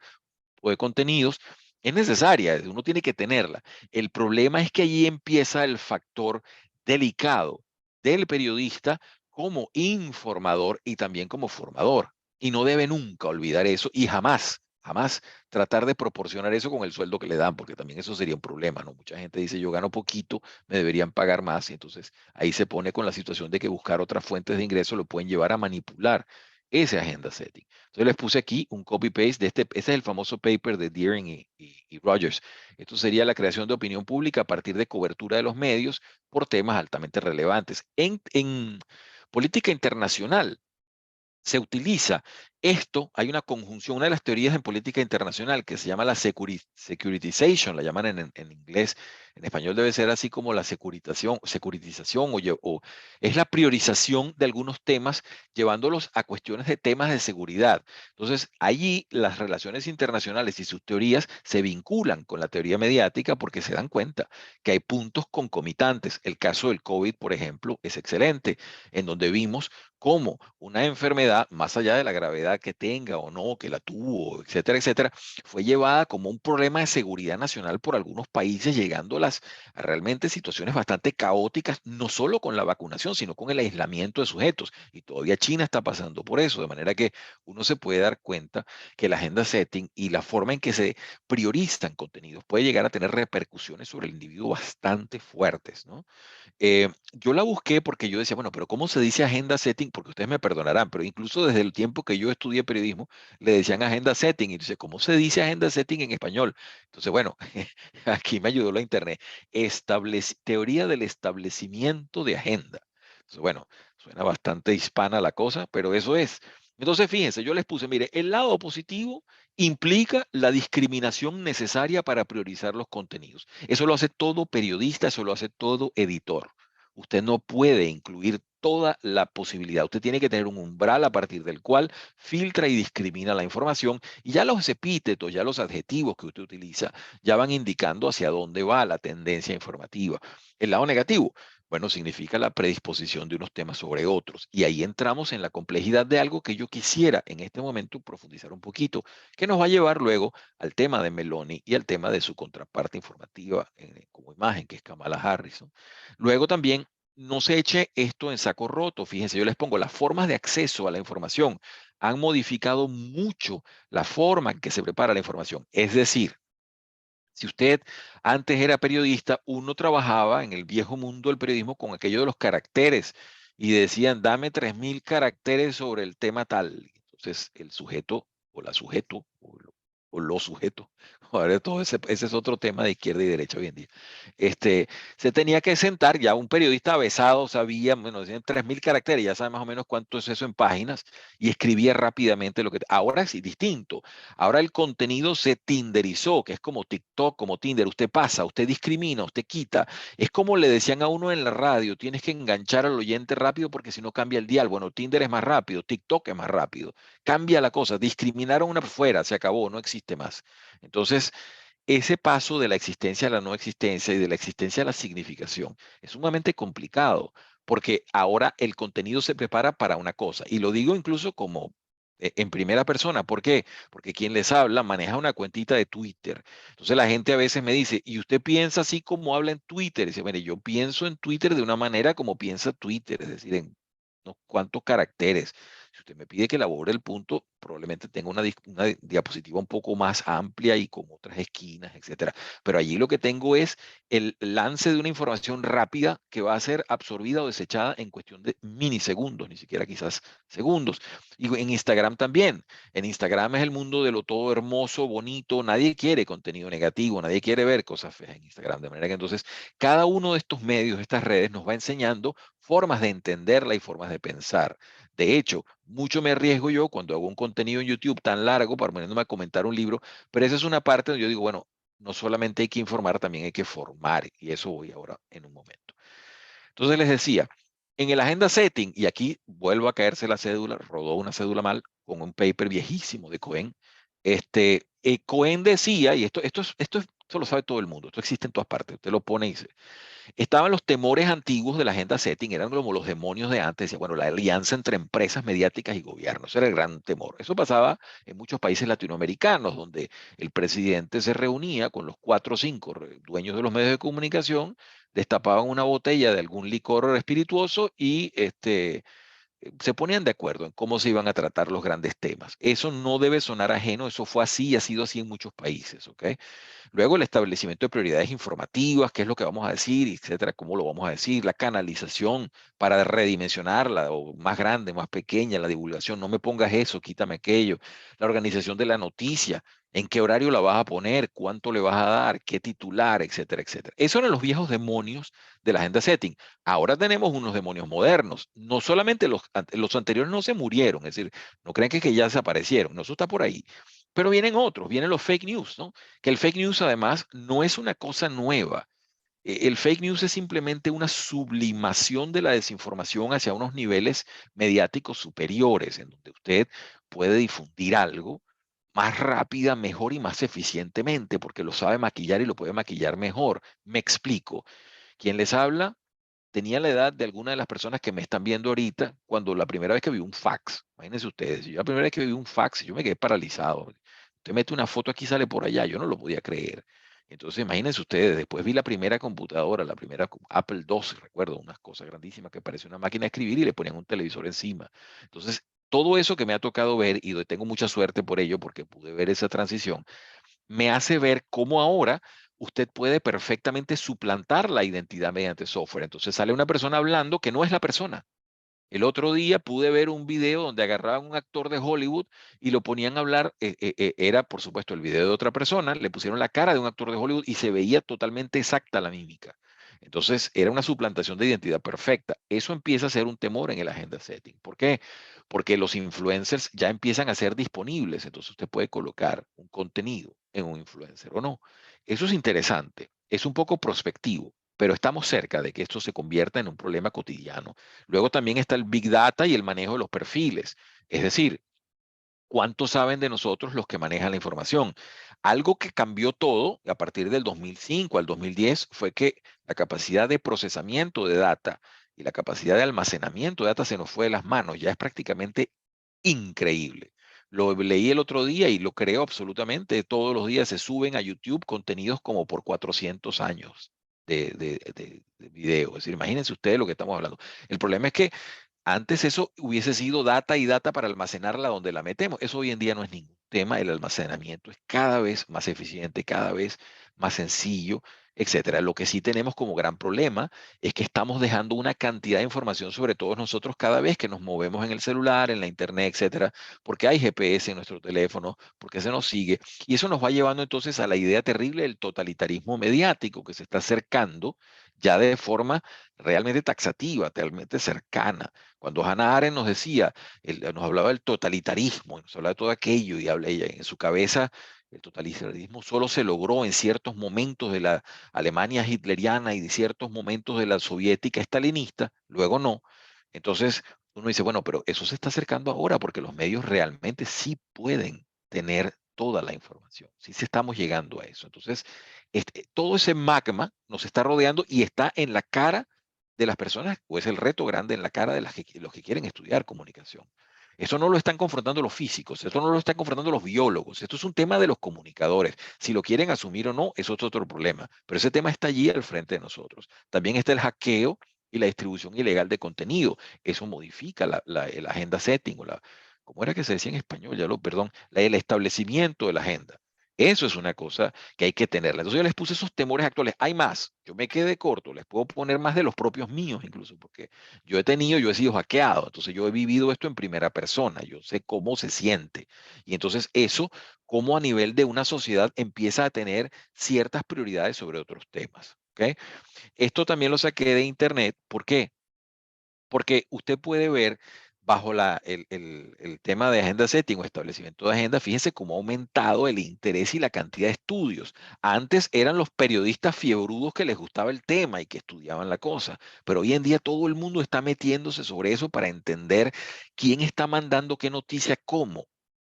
o de contenidos es necesaria, uno tiene que tenerla. El problema es que allí empieza el factor delicado del periodista como informador y también como formador. Y no debe nunca olvidar eso y jamás, jamás tratar de proporcionar eso con el sueldo que le dan, porque también eso sería un problema, ¿no? Mucha gente dice, yo gano poquito, me deberían pagar más, y entonces ahí se pone con la situación de que buscar otras fuentes de ingreso lo pueden llevar a manipular ese agenda setting. Entonces les puse aquí un copy-paste de ese es el famoso paper de Deering y Rogers. Esto sería la creación de opinión pública a partir de cobertura de los medios por temas altamente relevantes. En política internacional, se utiliza esto, hay una conjunción, una de las teorías en política internacional que se llama la securitization, la llaman en inglés, en español debe ser así como la securitización o es la priorización de algunos temas llevándolos a cuestiones de temas de seguridad. Entonces, allí las relaciones internacionales y sus teorías se vinculan con la teoría mediática porque se dan cuenta que hay puntos concomitantes. El caso del COVID, por ejemplo, es excelente, en donde vimos cómo una enfermedad, más allá de la gravedad que tenga o no, que la tuvo, etcétera, etcétera, fue llevada como un problema de seguridad nacional por algunos países, llegando a realmente situaciones bastante caóticas, no solo con la vacunación, sino con el aislamiento de sujetos. Y todavía China está pasando por eso, de manera que uno se puede dar cuenta que la agenda setting y la forma en que se priorizan contenidos puede llegar a tener repercusiones sobre el individuo bastante fuertes, ¿no? Yo la busqué porque yo decía, bueno, pero ¿cómo se dice agenda setting? Porque ustedes me perdonarán, pero incluso desde el tiempo que yo estudié periodismo, le decían agenda setting. Y dice, ¿cómo se dice agenda setting en español? Entonces, bueno, aquí me ayudó la internet. Teoría del establecimiento de agenda. Entonces, bueno, suena bastante hispana la cosa, pero eso es. Entonces, fíjense, yo les puse, mire, el lado positivo implica la discriminación necesaria para priorizar los contenidos. Eso lo hace todo periodista, eso lo hace todo editor. Usted no puede incluir toda la posibilidad. Usted tiene que tener un umbral a partir del cual filtra y discrimina la información, y ya los epítetos, ya los adjetivos que usted utiliza, ya van indicando hacia dónde va la tendencia informativa. El lado negativo, bueno, significa la predisposición de unos temas sobre otros. Y ahí entramos en la complejidad de algo que yo quisiera en este momento profundizar un poquito, que nos va a llevar luego al tema de Meloni y al tema de su contraparte informativa como imagen, que es Kamala Harris, ¿no? Luego también, no se eche esto en saco roto. Fíjense, yo les pongo las formas de acceso a la información han modificado mucho la forma en que se prepara la información. Es decir, si usted antes era periodista, uno trabajaba en el viejo mundo del periodismo con aquello de los caracteres y decían, dame 3000 caracteres sobre el tema tal. Entonces, el sujeto o la sujeto o lo sujeto, ahora todo ese es otro tema de izquierda y derecha hoy en día. Se tenía que sentar, ya un periodista avesado sabía, bueno, decían 3000 caracteres, ya sabe más o menos cuánto es eso en páginas y escribía rápidamente lo que. Ahora sí, distinto. Ahora el contenido se tinderizó, que es como TikTok, como Tinder. Usted pasa, usted discrimina, usted quita. Es como le decían a uno en la radio, tienes que enganchar al oyente rápido porque si no cambia el dial. Bueno, Tinder es más rápido, TikTok es más rápido. Cambia la cosa, discriminaron una fuera, se acabó, no existe más. Entonces, ese paso de la existencia a la no existencia y de la existencia a la significación es sumamente complicado porque ahora el contenido se prepara para una cosa. Y lo digo incluso como en primera persona. ¿Por qué? Porque quien les habla maneja una cuentita de Twitter. Entonces la gente a veces me dice, ¿y usted piensa así como habla en Twitter? Y dice, mire, yo pienso en Twitter de una manera como piensa Twitter, es decir, en unos cuantos caracteres. Si usted me pide que elabore el punto, probablemente tenga una diapositiva un poco más amplia y con otras esquinas, etcétera. Pero allí lo que tengo es el lance de una información rápida que va a ser absorbida o desechada en cuestión de milisegundos, ni siquiera quizás segundos. Y en Instagram también. En Instagram es el mundo de lo todo hermoso, bonito. Nadie quiere contenido negativo, nadie quiere ver cosas feas en Instagram. De manera que entonces cada uno de estos medios, estas redes, nos va enseñando formas de entenderla y formas de pensar. De hecho, mucho me arriesgo yo cuando hago un contenido en YouTube tan largo para poniéndome a comentar un libro, pero esa es una parte donde yo digo, bueno, no solamente hay que informar, también hay que formar, y eso voy ahora en un momento. Entonces les decía, en el agenda setting, y aquí vuelvo a caerse la cédula, rodó una cédula mal con un paper viejísimo de Cohen. Cohen decía, y esto lo sabe todo el mundo, esto existe en todas partes, usted lo pone y dice, estaban los temores antiguos de la agenda setting, eran como los demonios de antes, decía, bueno, la alianza entre empresas mediáticas y gobiernos, era el gran temor. Eso pasaba en muchos países latinoamericanos, donde el presidente se reunía con los 4 o 5 dueños de los medios de comunicación, destapaban una botella de algún licor espirituoso y se ponían de acuerdo en cómo se iban a tratar los grandes temas. Eso no debe sonar ajeno, eso fue así y ha sido así en muchos países, ¿ok? Luego el establecimiento de prioridades informativas, qué es lo que vamos a decir, etcétera, cómo lo vamos a decir, la canalización para redimensionarla, o más grande, más pequeña, la divulgación, no me pongas eso, quítame aquello, la organización de la noticia, en qué horario la vas a poner, cuánto le vas a dar, qué titular, etcétera, etcétera. Eso eran los viejos demonios de la agenda setting. Ahora tenemos unos demonios modernos. No solamente los anteriores no se murieron, es decir, no crean que ya desaparecieron, no, eso está por ahí. Pero vienen otros, vienen los fake news, ¿no? Que el fake news además no es una cosa nueva. El fake news es simplemente una sublimación de la desinformación hacia unos niveles mediáticos superiores, en donde usted puede difundir algo más rápida, mejor y más eficientemente, porque lo sabe maquillar y lo puede maquillar mejor. Me explico. Quien les habla tenía la edad de alguna de las personas que me están viendo ahorita cuando la primera vez que vi un fax. Imagínense ustedes, yo la primera vez que vi un fax, yo me quedé paralizado. Usted mete una foto aquí, sale por allá, yo no lo podía creer. Entonces, imagínense ustedes, después vi la primera computadora, la primera Apple II, recuerdo, unas cosas grandísimas que parecía una máquina de escribir y le ponían un televisor encima. Entonces, todo eso que me ha tocado ver y tengo mucha suerte por ello porque pude ver esa transición, me hace ver cómo ahora usted puede perfectamente suplantar la identidad mediante software. Entonces sale una persona hablando que no es la persona. El otro día pude ver un video donde agarraban un actor de Hollywood y lo ponían a hablar, era por supuesto el video de otra persona, le pusieron la cara de un actor de Hollywood y se veía totalmente exacta la mímica. Entonces era una suplantación de identidad perfecta. Eso empieza a ser un temor en el agenda setting. ¿Por qué? Porque los influencers ya empiezan a ser disponibles. Entonces usted puede colocar un contenido en un influencer o no. Eso es interesante. Es un poco prospectivo. pero estamos cerca de que esto se convierta en un problema cotidiano. Luego también está el Big Data y el manejo de los perfiles. Es decir, ¿cuánto saben de nosotros los que manejan la información? Algo que cambió todo a partir del 2005 al 2010 fue que la capacidad de procesamiento de data y la capacidad de almacenamiento de data se nos fue de las manos. Ya es prácticamente increíble. Lo leí el otro día y lo creo absolutamente. Todos los días se suben a YouTube contenidos como por 400 años de video. Es decir, imagínense ustedes lo que estamos hablando. El problema es que antes eso hubiese sido data y data para almacenarla donde la metemos. Eso hoy en día no es ningún tema. El almacenamiento es cada vez más eficiente, cada vez más sencillo, etcétera. Lo que sí tenemos como gran problema es que estamos dejando una cantidad de información sobre todos nosotros cada vez que nos movemos en el celular, en la internet, etcétera, porque hay GPS en nuestro teléfono, porque se nos sigue. Y eso nos va llevando entonces a la idea terrible del totalitarismo mediático que se está acercando ya de forma realmente taxativa, realmente cercana. Cuando Hannah Arendt nos decía, nos hablaba del totalitarismo, nos hablaba de todo aquello y habla ella en su cabeza, el totalitarismo solo se logró en ciertos momentos de la Alemania hitleriana y de ciertos momentos de la soviética stalinista, luego no. Entonces uno dice, bueno, pero eso se está acercando ahora porque los medios realmente sí pueden tener toda la información, sí se estamos llegando a eso. Entonces, todo ese magma nos está rodeando y está en la cara de las personas, o es el reto grande en la cara de los que quieren estudiar comunicación. Esto no lo están confrontando los físicos, esto no lo están confrontando los biólogos, esto es un tema de los comunicadores. Si lo quieren asumir o no, eso es otro problema, pero ese tema está allí al frente de nosotros. También está el hackeo y la distribución ilegal de contenido. Eso modifica el agenda setting, ¿cómo era que se decía en español? Perdón, el establecimiento de la agenda. Eso es una cosa que hay que tenerla. Entonces yo les puse esos temores actuales. Hay más. Yo me quedé corto. Les puedo poner más de los propios míos incluso, porque yo he sido hackeado. Entonces yo he vivido esto en primera persona. Yo sé cómo se siente. Y entonces eso, cómo a nivel de una sociedad empieza a tener ciertas prioridades sobre otros temas. ¿Ok? Esto también lo saqué de internet. ¿Por qué? Porque usted puede ver bajo el tema de agenda setting o establecimiento de agenda, fíjense cómo ha aumentado el interés y la cantidad de estudios. Antes eran los periodistas fiebrudos que les gustaba el tema y que estudiaban la cosa, pero hoy en día todo el mundo está metiéndose sobre eso para entender quién está mandando qué noticia, cómo.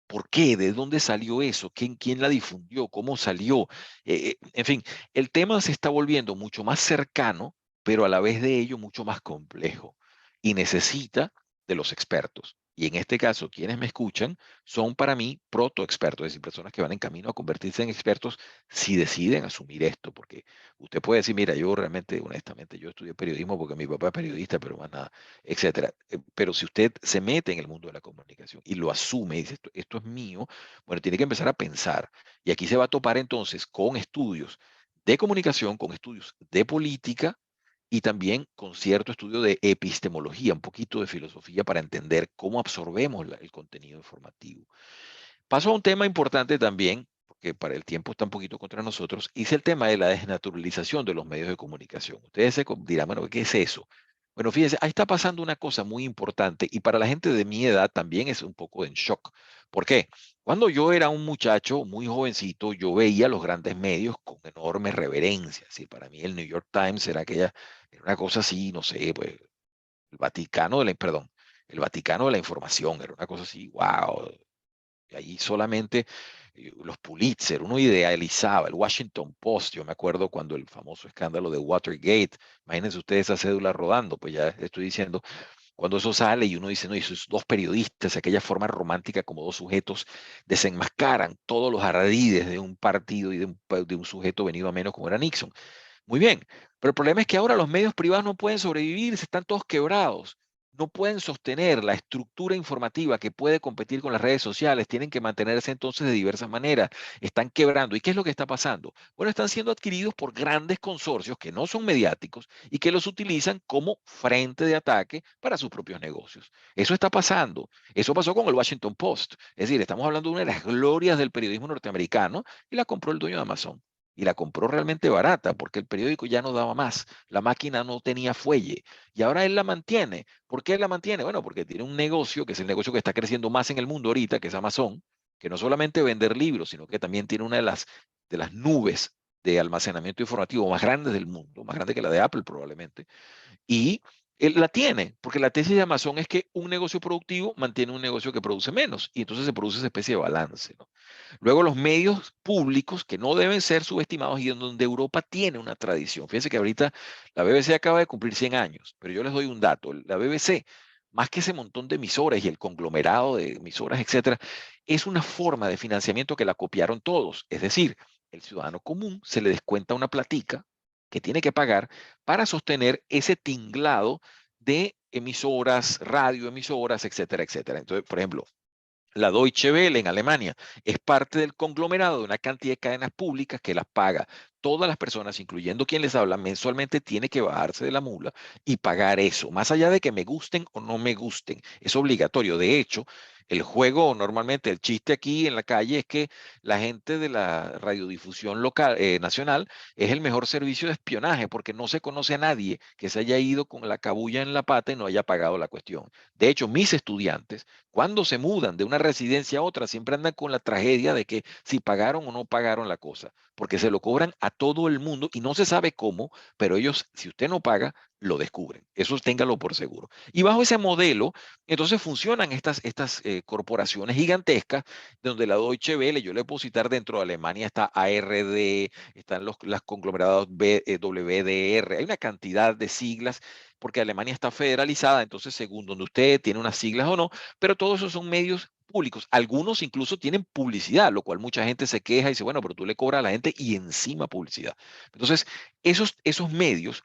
¿Por qué? ¿De dónde salió eso? ¿Quién la difundió? ¿Cómo salió? En fin, el tema se está volviendo mucho más cercano, pero a la vez de ello mucho más complejo y necesita de los expertos. Y en este caso, quienes me escuchan son para mí protoexpertos, es decir, personas que van en camino a convertirse en expertos si deciden asumir esto, porque usted puede decir, mira, yo realmente, honestamente, yo estudié periodismo porque mi papá es periodista, pero más nada, etcétera. Pero si usted se mete en el mundo de la comunicación y lo asume y dice, esto es mío, bueno, tiene que empezar a pensar. Y aquí se va a topar entonces con estudios de comunicación, con estudios de política y también con cierto estudio de epistemología, un poquito de filosofía para entender cómo absorbemos el contenido informativo. Paso a un tema importante también, porque para el tiempo está un poquito contra nosotros, y es el tema de la desnaturalización de los medios de comunicación. Ustedes dirán, bueno, ¿qué es eso? Bueno, fíjense, ahí está pasando una cosa muy importante y para la gente de mi edad también es un poco en shock. ¿Por qué? Cuando yo era un muchacho muy jovencito, yo veía los grandes medios con enorme reverencia. Así, para mí el New York Times era una cosa así, no sé, pues el Vaticano perdón, el Vaticano de la información, era una cosa así, wow, y ahí solamente los Pulitzer, uno idealizaba, el Washington Post, yo me acuerdo cuando el famoso escándalo de Watergate, imagínense ustedes esa cédula rodando, pues ya estoy diciendo, cuando eso sale y uno dice, no, esos dos periodistas, aquella forma romántica como dos sujetos, desenmascaran todos los ardides de un partido y de un sujeto venido a menos como era Nixon. Muy bien, pero el problema es que ahora los medios privados no pueden sobrevivir, se están todos quebrados. No pueden sostener la estructura informativa que puede competir con las redes sociales, tienen que mantenerse entonces de diversas maneras, están quebrando. ¿Y qué es lo que está pasando? Bueno, están siendo adquiridos por grandes consorcios que no son mediáticos y que los utilizan como frente de ataque para sus propios negocios. Eso está pasando. Eso pasó con el Washington Post. Es decir, estamos hablando de una de las glorias del periodismo norteamericano y la compró el dueño de Amazon. Y la compró realmente barata porque el periódico ya no daba más. La máquina no tenía fuelle. Y ahora él la mantiene. ¿Por qué él la mantiene? Bueno, porque tiene un negocio, que es el negocio que está creciendo más en el mundo ahorita, que es Amazon, que no solamente vender libros, sino que también tiene una de las nubes de almacenamiento informativo más grandes del mundo, más grande que la de Apple probablemente, y él la tiene, porque la tesis de Amazon es que un negocio productivo mantiene un negocio que produce menos, y entonces se produce esa especie de balance, ¿no? Luego los medios públicos, que no deben ser subestimados y en donde Europa tiene una tradición. Fíjense que ahorita la BBC acaba de cumplir 100 años, pero yo les doy un dato. La BBC, más que ese montón de emisoras y el conglomerado de emisoras, etcétera, es una forma de financiamiento que la copiaron todos. Es decir, el ciudadano común se le descuenta una platica que tiene que pagar para sostener ese tinglado de emisoras, radioemisoras, etcétera, etcétera. Entonces, por ejemplo, la Deutsche Welle en Alemania es parte del conglomerado de una cantidad de cadenas públicas que las paga todas las personas, incluyendo quien les habla, mensualmente tiene que bajarse de la mula y pagar eso, más allá de que me gusten o no me gusten. Es obligatorio. De hecho, el juego, normalmente el chiste aquí en la calle es que la gente de la radiodifusión local, nacional, es el mejor servicio de espionaje porque no se conoce a nadie que se haya ido con la cabulla en la pata y no haya pagado la cuestión. De hecho, mis estudiantes, cuando se mudan de una residencia a otra, siempre andan con la tragedia de que si pagaron o no pagaron la cosa, porque se lo cobran a todo el mundo y no se sabe cómo, pero ellos, si usted no paga, lo descubren. Eso téngalo por seguro. Y bajo ese modelo, entonces funcionan estas corporaciones gigantescas, donde la Deutsche Welle, yo le puedo citar dentro de Alemania, está ARD, están las conglomerados WDR, hay una cantidad de siglas, porque Alemania está federalizada, entonces según donde usted tiene unas siglas o no, pero todos esos son medios públicos. Algunos incluso tienen publicidad, lo cual mucha gente se queja y dice, bueno, pero tú le cobras a la gente y encima publicidad. Entonces, esos medios,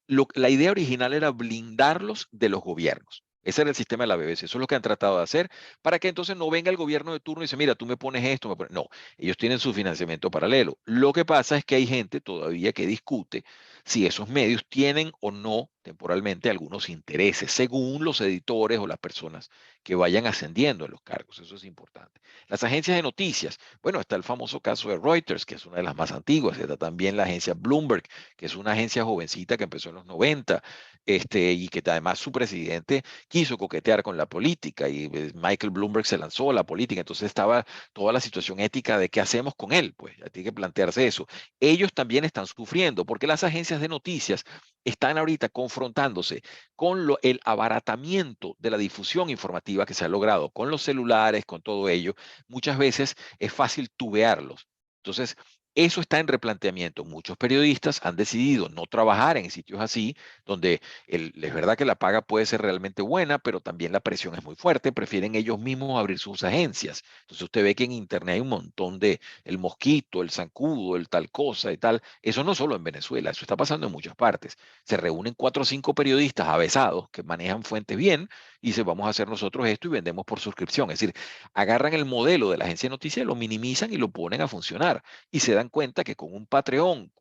la idea original era blindarlos de los gobiernos. Ese era el sistema de la BBC. Eso es lo que han tratado de hacer para que entonces no venga el gobierno de turno y dice, mira, tú me pones esto, me pones... No, ellos tienen su financiamiento paralelo. Lo que pasa es que hay gente todavía que discute si esos medios tienen o no temporalmente algunos intereses, según los editores o las personas que vayan ascendiendo en los cargos. Eso es importante. Las agencias de noticias, bueno, está el famoso caso de Reuters, que es una de las más antiguas. Está también la agencia Bloomberg, que es una agencia jovencita que empezó en los 90, y que además su presidente quiso coquetear con la política y Michael Bloomberg se lanzó a la política. Entonces estaba toda la situación ética de qué hacemos con él. Pues ya tiene que plantearse eso. Ellos también están sufriendo porque las agencias de noticias están ahorita confrontándose con el abaratamiento de la difusión informativa que se ha logrado con los celulares, con todo ello. Muchas veces es fácil tubearlos. Entonces, eso está en replanteamiento. Muchos periodistas han decidido no trabajar en sitios así, donde es verdad que la paga puede ser realmente buena, pero también la presión es muy fuerte. Prefieren ellos mismos abrir sus agencias. Entonces, usted ve que en Internet hay un montón de el mosquito, el zancudo, el tal cosa y tal. Eso no solo en Venezuela, eso está pasando en muchas partes. Se reúnen 4 o 5 periodistas avesados que manejan fuentes bien y dicen, vamos a hacer nosotros esto y vendemos por suscripción. Es decir, agarran el modelo de la agencia de noticias, lo minimizan y lo ponen a funcionar. Y se dan cuenta que con un Patreon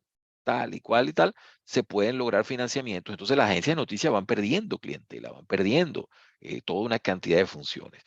tal y cual y tal, se pueden lograr financiamientos. Entonces las agencias de noticias van perdiendo clientela, van perdiendo toda una cantidad de funciones.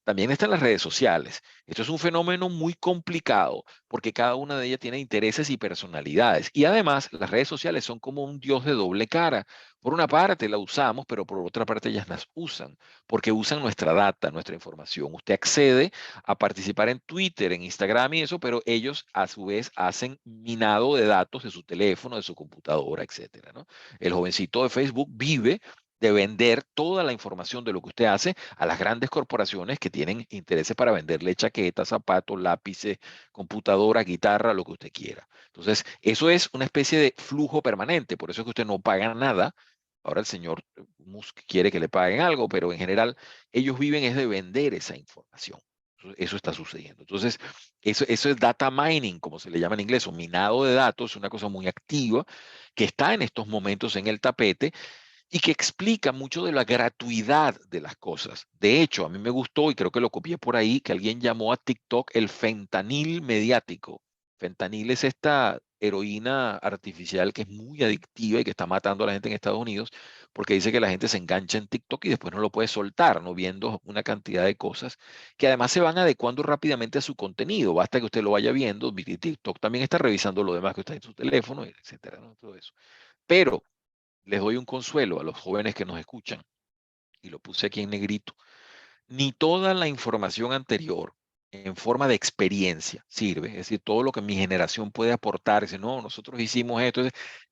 También están las redes sociales. Esto es un fenómeno muy complicado porque cada una de ellas tiene intereses y personalidades. Y además, las redes sociales son como un dios de doble cara. Por una parte la usamos, pero por otra parte ellas las usan, porque usan nuestra data, nuestra información. Usted accede a participar en Twitter, en Instagram y eso, pero ellos a su vez hacen minado de datos de su teléfono, de su computadora, etcétera, ¿no? El jovencito de Facebook vive de vender toda la información de lo que usted hace a las grandes corporaciones que tienen intereses para venderle chaquetas, zapatos, lápices, computadora, guitarra, lo que usted quiera. Entonces, eso es una especie de flujo permanente, por eso es que usted no paga nada. Ahora el señor Musk quiere que le paguen algo, pero en general ellos viven es de vender esa información. Eso está sucediendo. Entonces, eso es data mining, como se le llama en inglés, o minado de datos, una cosa muy activa que está en estos momentos en el tapete y que explica mucho de la gratuidad de las cosas. De hecho, a mí me gustó y creo que lo copié por ahí, que alguien llamó a TikTok el fentanil mediático. Fentanil es esta heroína artificial que es muy adictiva y que está matando a la gente en Estados Unidos porque dice que la gente se engancha en TikTok y después no lo puede soltar, ¿no? Viendo una cantidad de cosas que además se van adecuando rápidamente a su contenido. Basta que usted lo vaya viendo. TikTok también está revisando lo demás que está en su teléfono, etcétera, ¿no? Todo eso. Pero les doy un consuelo a los jóvenes que nos escuchan, y lo puse aquí en negrito. Ni toda la información anterior en forma de experiencia sirve, es decir, todo lo que mi generación puede aportar, dice, no, nosotros hicimos esto,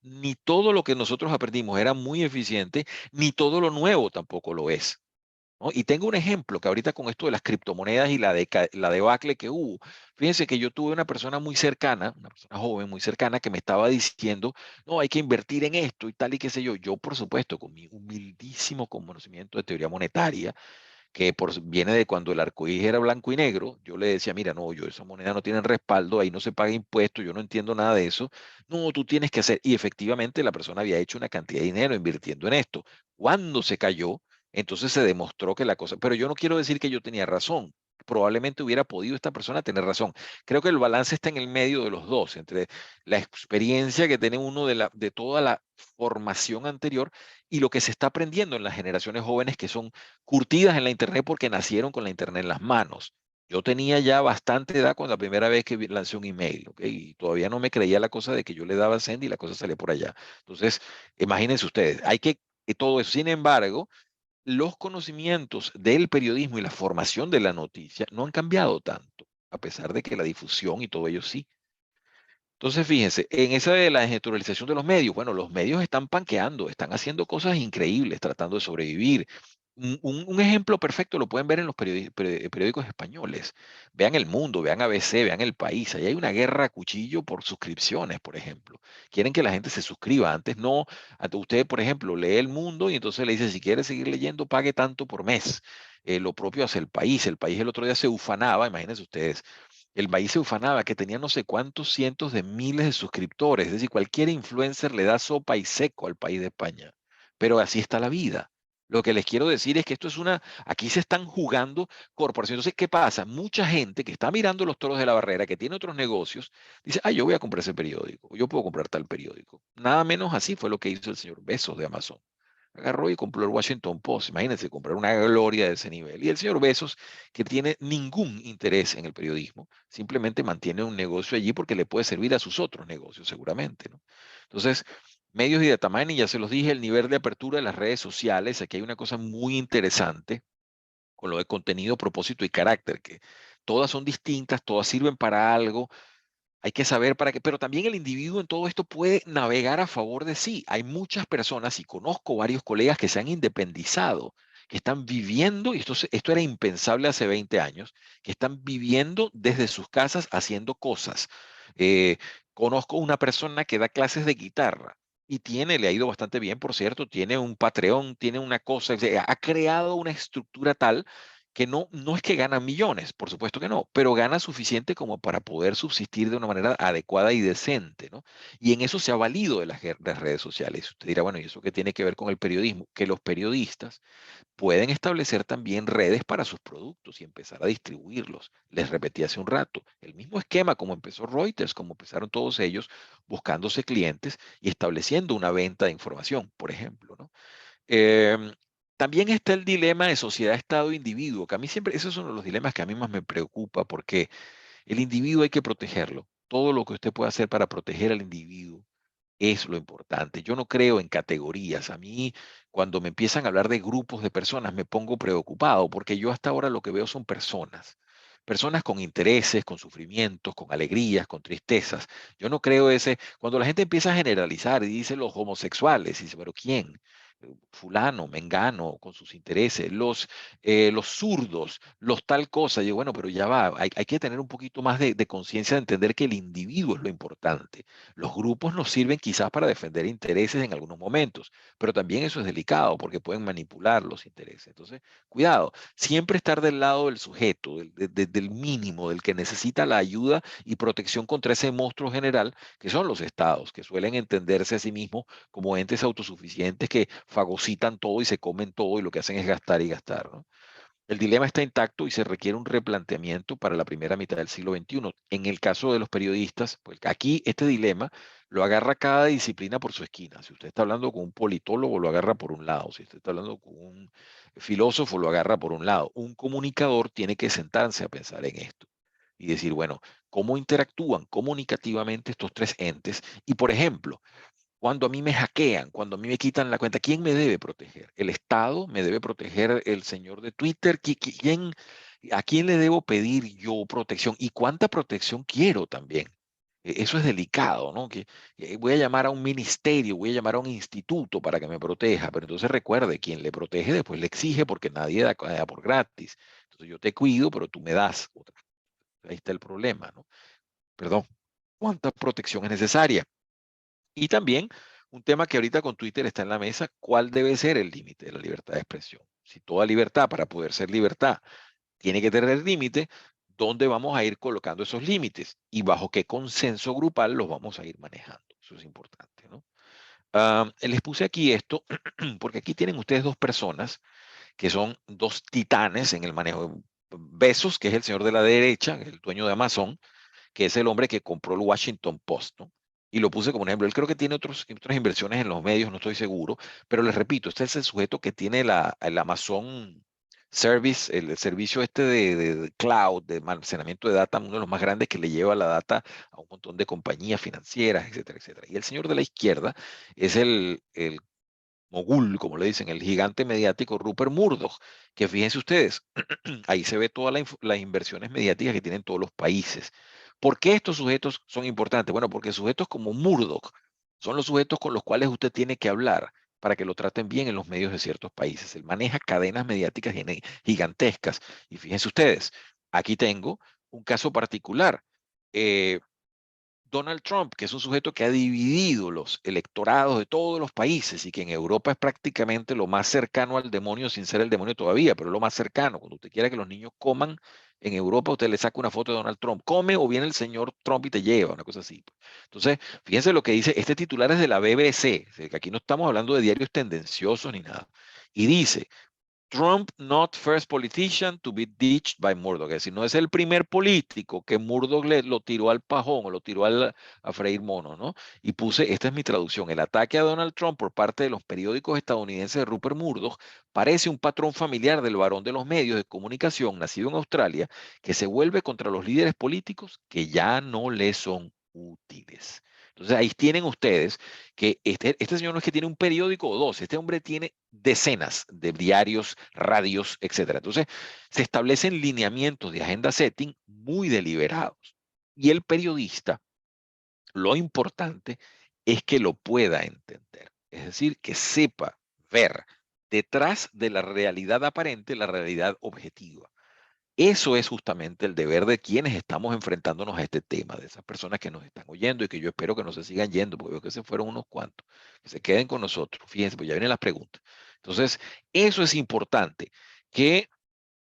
ni todo lo que nosotros aprendimos era muy eficiente, ni todo lo nuevo tampoco lo es. ¿No? Y tengo un ejemplo que ahorita con esto de las criptomonedas y la debacle que hubo, fíjense que yo tuve una persona muy cercana, una persona joven muy cercana que me estaba diciendo, no, hay que invertir en esto y tal y qué sé yo. Yo, por supuesto, con mi humildísimo conocimiento de teoría monetaria, que viene de cuando el arcoíris era blanco y negro, yo le decía, mira, no, yo esa moneda no tiene respaldo, ahí no se paga impuesto, yo no entiendo nada de eso. No, tú tienes que hacer. Y efectivamente la persona había hecho una cantidad de dinero invirtiendo en esto. Cuando se cayó, entonces se demostró que la cosa, pero yo no quiero decir que yo tenía razón. Probablemente hubiera podido esta persona tener razón. Creo que el balance está en el medio de los dos, entre la experiencia que tiene uno de toda la formación anterior y lo que se está aprendiendo en las generaciones jóvenes que son curtidas en la Internet porque nacieron con la Internet en las manos. Yo tenía ya bastante edad cuando la primera vez que lancé un email, ¿ok? Y todavía no me creía la cosa de que yo le daba send y la cosa salía por allá. Entonces, imagínense ustedes, hay que todo eso. Sin embargo, los conocimientos del periodismo y la formación de la noticia no han cambiado tanto, a pesar de que la difusión y todo ello sí. Entonces, fíjense, en esa de la desnaturalización de los medios, bueno, los medios están panqueando, están haciendo cosas increíbles, tratando de sobrevivir. Un ejemplo perfecto lo pueden ver en los periódicos españoles. Vean El Mundo, vean ABC, vean El País. Ahí hay una guerra a cuchillo por suscripciones, por ejemplo. Quieren que la gente se suscriba. Antes no, usted, por ejemplo, lee El Mundo y entonces le dice, si quiere seguir leyendo, pague tanto por mes. Lo propio hace El País. El País el otro día se ufanaba, imagínense ustedes, el país se ufanaba que tenía no sé cuántos cientos de miles de suscriptores. Es decir, cualquier influencer le da sopa y seco al país de España. Pero así está la vida. Lo que les quiero decir es que esto es aquí se están jugando corporaciones. Entonces, ¿qué pasa? Mucha gente que está mirando los toros de la barrera, que tiene otros negocios, dice, yo voy a comprar ese periódico, yo puedo comprar tal periódico. Nada menos así fue lo que hizo el señor Bezos de Amazon. Agarró y compró el Washington Post. Imagínense, comprar una gloria de ese nivel. Y el señor Bezos, que tiene ningún interés en el periodismo, simplemente mantiene un negocio allí porque le puede servir a sus otros negocios, seguramente, ¿no? Entonces, medios y data mining, ya se los dije, el nivel de apertura de las redes sociales. Aquí hay una cosa muy interesante con lo de contenido, propósito y carácter, que todas son distintas, todas sirven para algo, hay que saber para qué, pero también el individuo en todo esto puede navegar a favor de sí. Hay muchas personas, y conozco varios colegas que se han independizado, que están viviendo, y esto era impensable hace 20 años, que están viviendo desde sus casas haciendo cosas. Eh, Conozco una persona que da clases de guitarra y le ha ido bastante bien, por cierto, tiene un Patreon, tiene una cosa, o sea, ha creado una estructura tal que no es que gana millones, por supuesto que no, pero gana suficiente como para poder subsistir de una manera adecuada y decente, ¿no? Y en eso se ha valido de las redes sociales. Usted dirá, bueno, ¿y eso qué tiene que ver con el periodismo? Que los periodistas pueden establecer también redes para sus productos y empezar a distribuirlos. Les repetí hace un rato, el mismo esquema como empezó Reuters, como empezaron todos ellos, buscándose clientes y estableciendo una venta de información, por ejemplo, ¿no? Em, También está el dilema de sociedad, Estado, individuo, que a mí siempre, esos son los dilemas que a mí más me preocupa, porque el individuo hay que protegerlo. Todo lo que usted pueda hacer para proteger al individuo es lo importante. Yo no creo en categorías. A mí, cuando me empiezan a hablar de grupos de personas, me pongo preocupado, porque yo hasta ahora lo que veo son personas. Personas con intereses, con sufrimientos, con alegrías, con tristezas. Yo no creo cuando la gente empieza a generalizar y dice los homosexuales, y dice, pero ¿quién? Fulano, mengano, con sus intereses, los zurdos, los tal cosa. Y yo, bueno, pero ya va, hay que tener un poquito más de conciencia de entender que el individuo es lo importante. Los grupos nos sirven quizás para defender intereses en algunos momentos, pero también eso es delicado porque pueden manipular los intereses. Entonces, cuidado, siempre estar del lado del sujeto, del mínimo, del que necesita la ayuda y protección contra ese monstruo general que son los estados, que suelen entenderse a sí mismos como entes autosuficientes que fagocitan todo y se comen todo y lo que hacen es gastar y gastar, ¿no? El dilema está intacto y se requiere un replanteamiento para la primera mitad del siglo XXI. En el caso de los periodistas, pues aquí este dilema lo agarra cada disciplina por su esquina. Si usted está hablando con un politólogo, lo agarra por un lado. Si usted está hablando con un filósofo, lo agarra por un lado. Un comunicador tiene que sentarse a pensar en esto y decir, bueno, ¿cómo interactúan comunicativamente estos tres entes? Y, por ejemplo, cuando a mí me hackean, cuando a mí me quitan la cuenta, ¿quién me debe proteger? ¿El Estado? ¿Me debe proteger el señor de Twitter? ¿A quién le debo pedir yo protección? ¿Y cuánta protección quiero también? Eso es delicado, ¿no? Que voy a llamar a un ministerio, voy a llamar a un instituto para que me proteja, pero entonces recuerde, quien le protege después le exige porque nadie da por gratis. Entonces yo te cuido, pero tú me das otra. Ahí está el problema, ¿no? Perdón. ¿Cuánta protección es necesaria? Y también un tema que ahorita con Twitter está en la mesa, ¿cuál debe ser el límite de la libertad de expresión? Si toda libertad, para poder ser libertad, tiene que tener límite, ¿dónde vamos a ir colocando esos límites? Y bajo qué consenso grupal los vamos a ir manejando. Eso es importante, ¿no? Les puse aquí esto porque aquí tienen ustedes dos personas que son dos titanes en el manejo. Bezos, que es el señor de la derecha, el dueño de Amazon, que es el hombre que compró el Washington Post, ¿no? Y lo puse como un ejemplo. Él creo que tiene otras inversiones en los medios, no estoy seguro, pero les repito, este es el sujeto que tiene el Amazon Service, el servicio este de cloud, de almacenamiento de data, uno de los más grandes que le lleva la data a un montón de compañías financieras, etcétera, etcétera. Y el señor de la izquierda es el mogul, como le dicen, el gigante mediático Rupert Murdoch, que fíjense ustedes, ahí se ve todas las inversiones mediáticas que tienen todos los países. ¿Por qué estos sujetos son importantes? Bueno, porque sujetos como Murdoch son los sujetos con los cuales usted tiene que hablar para que lo traten bien en los medios de ciertos países. Él maneja cadenas mediáticas gigantescas. Y fíjense ustedes, aquí tengo un caso particular. Eh, Donald Trump, que es un sujeto que ha dividido los electorados de todos los países y que en Europa es prácticamente lo más cercano al demonio sin ser el demonio todavía, pero es lo más cercano. Cuando usted quiera que los niños coman en Europa, usted le saca una foto de Donald Trump. Come o viene el señor Trump y te lleva, una cosa así. Entonces, fíjense lo que dice, este titular es de la BBC, que aquí no estamos hablando de diarios tendenciosos ni nada. Y dice, Trump not first politician to be ditched by Murdoch. Es decir, no es el primer político que Murdoch lo tiró al pajón o lo tiró a freír mono, ¿no? Y puse, esta es mi traducción, el ataque a Donald Trump por parte de los periódicos estadounidenses de Rupert Murdoch parece un patrón familiar del varón de los medios de comunicación nacido en Australia que se vuelve contra los líderes políticos que ya no le son útiles. Entonces ahí tienen ustedes que este señor no es que tiene un periódico o dos, este hombre tiene decenas de diarios, radios, etcétera. Entonces, se establecen lineamientos de agenda setting muy deliberados. Y el periodista, lo importante es que lo pueda entender. Es decir, que sepa ver detrás de la realidad aparente la realidad objetiva. Eso es justamente el deber de quienes estamos enfrentándonos a este tema, de esas personas que nos están oyendo y que yo espero que no se sigan yendo, porque veo que se fueron unos cuantos, que se queden con nosotros. Fíjense, pues ya vienen las preguntas. Entonces, eso es importante, que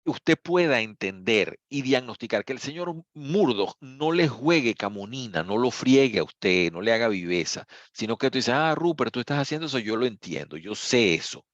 usted pueda entender y diagnosticar que el señor Murdoch no le juegue camonina, no lo friegue a usted, no le haga viveza, sino que tú dices, Rupert, tú estás haciendo eso, yo lo entiendo, yo sé eso.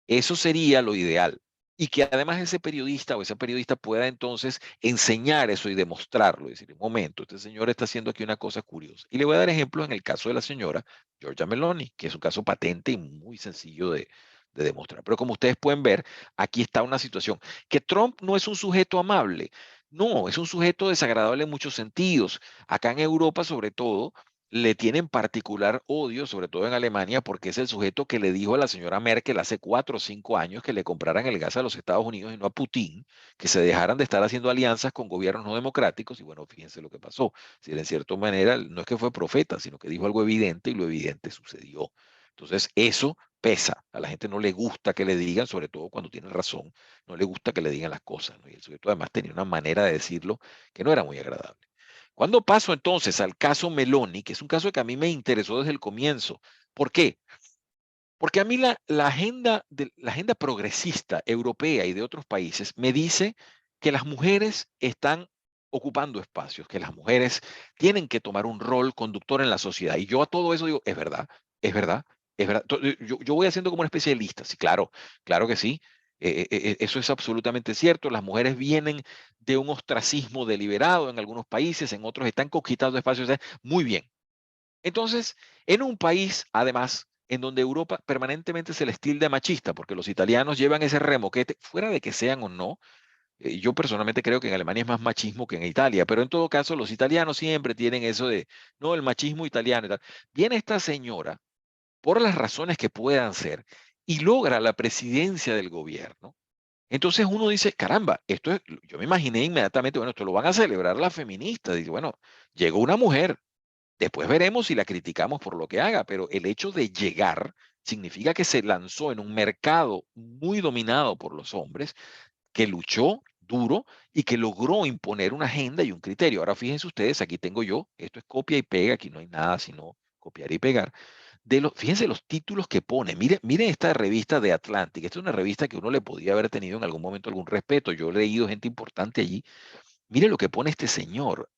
Eso sería lo ideal. Y que además ese periodista o esa periodista pueda entonces enseñar eso y demostrarlo. Decir, un momento, este señor está haciendo aquí una cosa curiosa. Y le voy a dar ejemplos en el caso de la señora Giorgia Meloni, que es un caso patente y muy sencillo de demostrar. Pero como ustedes pueden ver, aquí está una situación. Que Trump no es un sujeto amable. No, es un sujeto desagradable en muchos sentidos. Acá en Europa, sobre todo, le tienen particular odio, sobre todo en Alemania, porque es el sujeto que le dijo a la señora Merkel hace 4 o 5 años que le compraran el gas a los Estados Unidos y no a Putin, que se dejaran de estar haciendo alianzas con gobiernos no democráticos. Y bueno, fíjense lo que pasó. Si en cierta manera no es que fue profeta, sino que dijo algo evidente y lo evidente sucedió. Entonces, eso pesa. A la gente no le gusta que le digan, sobre todo cuando tiene razón, no le gusta que le digan las cosas, ¿no? Y el sujeto además tenía una manera de decirlo que no era muy agradable. Cuando paso entonces al caso Meloni, que es un caso que a mí me interesó desde el comienzo. ¿Por qué? Porque a mí la agenda progresista europea y de otros países me dice que las mujeres están ocupando espacios, que las mujeres tienen que tomar un rol conductor en la sociedad. Y yo a todo eso digo, es verdad, es verdad, es verdad. Yo voy haciendo como una especie de lista. Sí, claro, claro que sí. Eso es absolutamente cierto. Las mujeres vienen de un ostracismo deliberado en algunos países, en otros están conquistando espacios. Muy bien. Entonces, en un país, además, en donde Europa permanentemente se les tilda machista, porque los italianos llevan ese remoquete, fuera de que sean o no, yo personalmente creo que en Alemania es más machismo que en Italia, pero en todo caso los italianos siempre tienen eso de, no, el machismo italiano y tal. Viene esta señora, por las razones que puedan ser, y logra la presidencia del gobierno, Entonces uno dice, caramba, esto es, yo me imaginé inmediatamente, bueno, esto lo van a celebrar las feministas. Dice, bueno, llegó una mujer, después veremos si la criticamos por lo que haga, pero el hecho de llegar significa que se lanzó en un mercado muy dominado por los hombres, que luchó duro y que logró imponer una agenda y un criterio. Ahora fíjense ustedes, aquí tengo yo, esto es copia y pega, aquí no hay nada sino copiar y pegar. Fíjense los títulos que pone. Miren esta revista de Atlantic. Esta es una revista que uno le podía haber tenido en algún momento algún respeto. Yo he leído gente importante allí. Mire lo que pone este señor,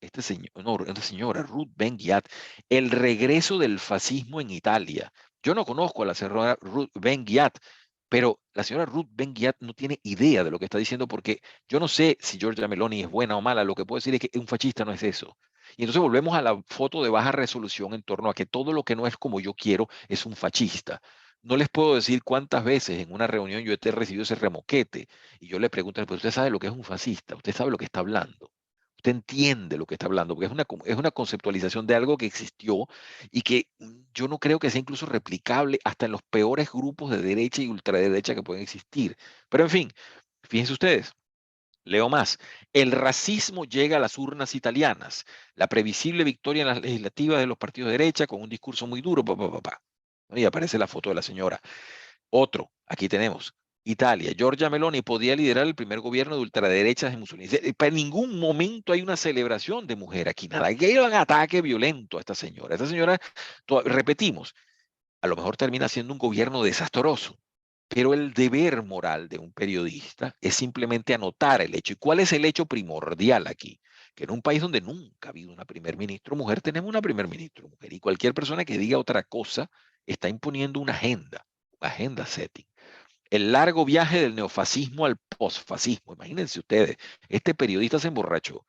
no, esta señora, Ruth Ben-Ghiat, el regreso del fascismo en Italia. Yo no conozco a la señora Ruth Ben-Ghiat, pero la señora Ruth Ben-Ghiat no tiene idea de lo que está diciendo porque yo no sé si Giorgia Meloni es buena o mala. Lo que puedo decir es que un fascista no es eso. Y entonces volvemos a la foto de baja resolución en torno a que todo lo que no es como yo quiero es un fascista. No les puedo decir cuántas veces en una reunión yo he recibido ese remoquete y yo le pregunto, pues usted sabe lo que es un fascista, usted sabe lo que está hablando, usted entiende lo que está hablando, porque es una conceptualización de algo que existió y que yo no creo que sea incluso replicable hasta en los peores grupos de derecha y ultraderecha que pueden existir. Pero en fin, fíjense ustedes. Leo más. El racismo llega a las urnas italianas. La previsible victoria en las legislativas de los partidos de derecha con un discurso muy duro. Pa, pa, pa, pa. Y aparece la foto de la señora. Otro, aquí tenemos. Italia, Giorgia Meloni podía liderar el primer gobierno de ultraderechas de Mussolini. Para ningún momento hay una celebración de mujer aquí, nada. Aquí hay un ataque violento a esta señora. Esta señora, repetimos, a lo mejor termina siendo un gobierno desastroso, pero el deber moral de un periodista es simplemente anotar el hecho. ¿Y cuál es el hecho primordial aquí? Que en un país donde nunca ha habido una primer ministro mujer, tenemos una primer ministro mujer. Y cualquier persona que diga otra cosa está imponiendo una agenda setting. El largo viaje del neofascismo al posfascismo. Imagínense ustedes, este periodista se emborrachó.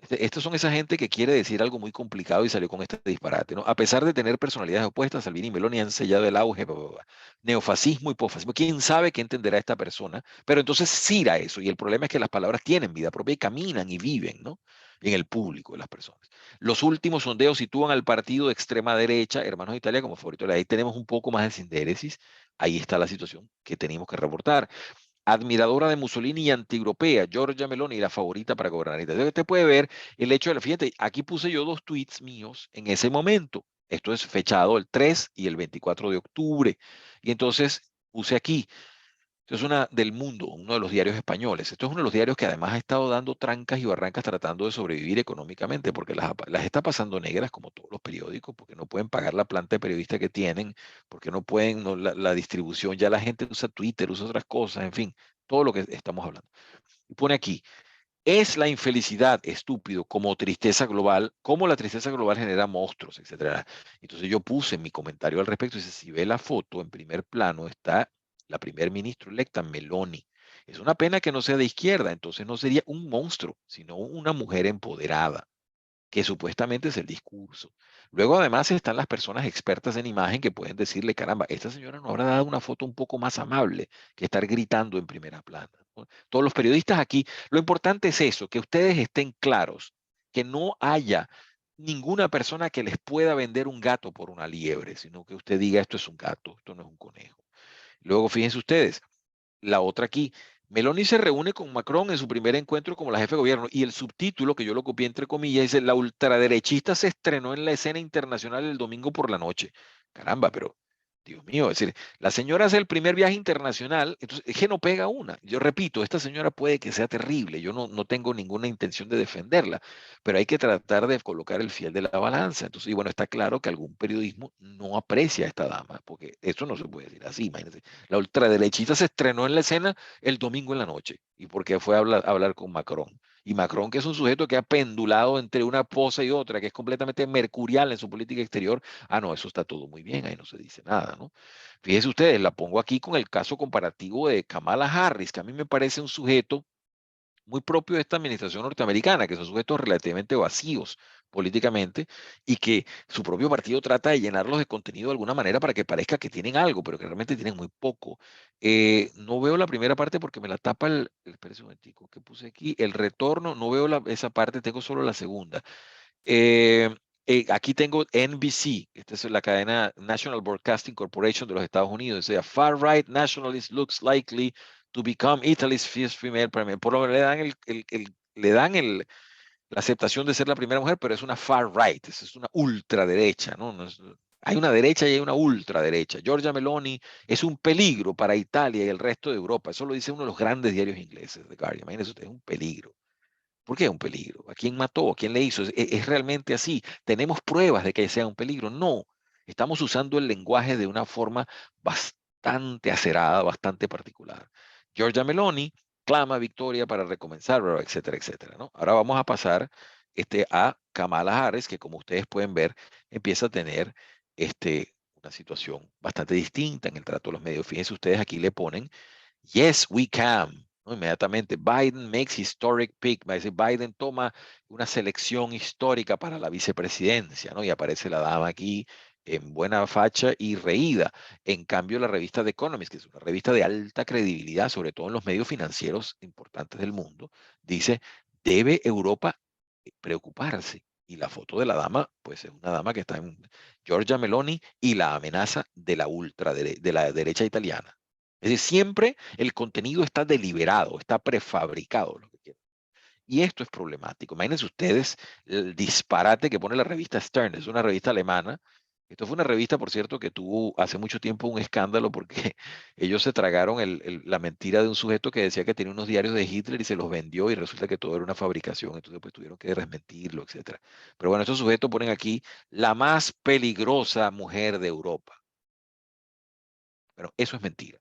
Estos son esa gente que quiere decir algo muy complicado y salió con este disparate, ¿no? A pesar de tener personalidades opuestas, Salvini y Meloni han sellado el auge, bla, bla, bla. Neofascismo y posfascismo. ¿Quién sabe qué entenderá esta persona? Pero entonces sí era eso. Y el problema es que las palabras tienen vida propia y caminan y viven, ¿no? En el público de las personas. Los últimos sondeos sitúan al partido de extrema derecha, Hermanos de Italia, como favorito. Ahí tenemos un poco más de sindéresis. Ahí está la situación que tenemos que reportar. Admiradora de Mussolini y antieuropea, Giorgia Meloni, la favorita para gobernar. Entonces usted puede ver el hecho de fíjate, aquí puse yo dos tweets míos en ese momento. Esto es fechado el 3 y el 24 de octubre. Y entonces puse aquí, esto es una del Mundo, uno de los diarios españoles. Esto es uno de los diarios que además ha estado dando trancas y barrancas tratando de sobrevivir económicamente, porque las está pasando negras como todos los periódicos, porque no pueden pagar la planta de periodista que tienen, porque no pueden, la distribución, ya la gente usa Twitter, usa otras cosas, en fin, todo lo que estamos hablando. Y pone aquí, es la infelicidad, estúpido, como tristeza global, como la tristeza global genera monstruos, etcétera. Entonces yo puse mi comentario al respecto. Dice, si ve la foto, en primer plano está la primer ministro electa, Meloni. Es una pena que no sea de izquierda, entonces no sería un monstruo, sino una mujer empoderada, que supuestamente es el discurso. Luego además están las personas expertas en imagen que pueden decirle, caramba, esta señora no habrá dado una foto un poco más amable que estar gritando en primera plana, ¿no? Todos los periodistas aquí, lo importante es eso, que ustedes estén claros, que no haya ninguna persona que les pueda vender un gato por una liebre, sino que usted diga, esto es un gato, esto no es un conejo. Luego, fíjense ustedes, la otra aquí. Meloni se reúne con Macron en su primer encuentro como la jefe de gobierno y el subtítulo, que yo lo copié entre comillas, dice, la ultraderechista se estrenó en la escena internacional el domingo por la noche. Caramba, pero Dios mío, es decir, la señora hace el primer viaje internacional, entonces es que no pega una. Yo repito, esta señora puede que sea terrible, yo no tengo ninguna intención de defenderla, pero hay que tratar de colocar el fiel de la balanza. Entonces, y bueno, está claro que algún periodismo no aprecia a esta dama, porque eso no se puede decir así, imagínense. La ultraderechista se estrenó en la escena el domingo en la noche, y porque fue a hablar con Macron. Y Macron, que es un sujeto que ha pendulado entre una posa y otra, que es completamente mercurial en su política exterior, ah, no, eso está todo muy bien, ahí no se dice nada, ¿no? Fíjense ustedes, la pongo aquí con el caso comparativo de Kamala Harris, que a mí me parece un sujeto muy propio de esta administración norteamericana, que son sujetos relativamente vacíos políticamente y que su propio partido trata de llenarlos de contenido de alguna manera para que parezca que tienen algo, pero que realmente tienen muy poco. No veo la primera parte porque me la tapa espérese un momentico, que puse aquí, el retorno, no veo esa parte, tengo solo la segunda. Eh, aquí tengo NBC, esta es la cadena National Broadcasting Corporation de los Estados Unidos, o sea, far right nationalist looks likely to become Italy's first female prime minister. Por lo menos le dan la aceptación de ser la primera mujer, pero es una far right, es una ultraderecha, ¿no? Hay una derecha y hay una ultraderecha. Giorgia Meloni es un peligro para Italia y el resto de Europa. Eso lo dice uno de los grandes diarios ingleses, The Guardian. Imagínense ustedes, es un peligro. ¿Por qué es un peligro? ¿A quién mató? ¿A quién le hizo? ¿Es realmente así? ¿Tenemos pruebas de que sea un peligro? No. Estamos usando el lenguaje de una forma bastante acerada, bastante particular. Giorgia Meloni clama victoria para recomenzar, etcétera, etcétera, ¿no? Ahora vamos a pasar a Kamala Harris, que como ustedes pueden ver, empieza a tener una situación bastante distinta en el trato de los medios. Fíjense ustedes, aquí le ponen, yes, we can. ¿No? Inmediatamente, Biden makes historic pick. Biden toma una selección histórica para la vicepresidencia, ¿no? Y aparece la dama aquí en buena facha y reída. En cambio, la revista The Economist, que es una revista de alta credibilidad, sobre todo en los medios financieros importantes del mundo, dice, ¿debe Europa preocuparse? Y la foto de la dama, pues es una dama que está en Giorgia Meloni y la amenaza de de la derecha italiana. Es decir, siempre el contenido está deliberado, está prefabricado, lo que quieran. Y esto es problemático. Imagínense ustedes el disparate que pone la revista Stern, es una revista alemana. Esto fue una revista, por cierto, que tuvo hace mucho tiempo un escándalo porque ellos se tragaron la mentira de un sujeto que decía que tenía unos diarios de Hitler y se los vendió y resulta que todo era una fabricación. Entonces, pues tuvieron que desmentirlo, etcétera. Pero bueno, estos sujetos ponen aquí la más peligrosa mujer de Europa. Bueno, eso es mentira.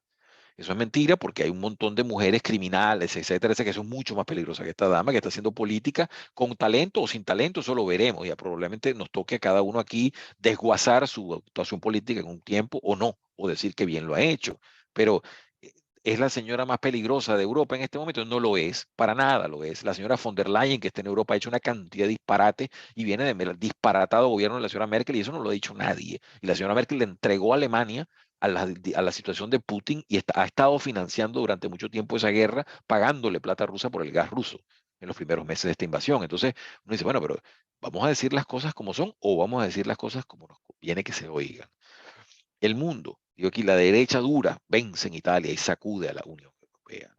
Eso es mentira porque hay un montón de mujeres criminales, etcétera, etcétera, que son mucho más peligrosas que esta dama que está haciendo política con talento o sin talento, eso lo veremos. Ya probablemente nos toque a cada uno aquí desguazar su actuación política en un tiempo o no, o decir que bien lo ha hecho. Pero ¿es la señora más peligrosa de Europa en este momento? No lo es, para nada lo es. La señora von der Leyen, que está en Europa, ha hecho una cantidad de disparate y viene del disparatado gobierno de la señora Merkel y eso no lo ha dicho nadie. Y la señora Merkel le entregó a Alemania a la situación de Putin y ha estado financiando durante mucho tiempo esa guerra, pagándole plata rusa por el gas ruso en los primeros meses de esta invasión. Entonces uno dice, bueno, pero ¿vamos a decir las cosas como son o vamos a decir las cosas como nos conviene que se oigan? El mundo, digo aquí, la derecha dura vence en Italia y sacude a la Unión Europea.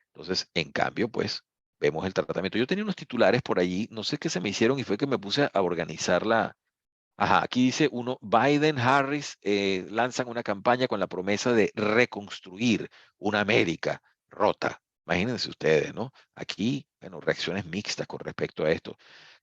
Entonces, en cambio, pues vemos el tratamiento. Yo tenía unos titulares por allí, no sé qué se me hicieron y fue que me puse a organizar la... Ajá, aquí dice uno, Biden, Harris lanzan una campaña con la promesa de reconstruir una América rota. Imagínense ustedes, ¿no? Aquí, bueno, reacciones mixtas con respecto a esto.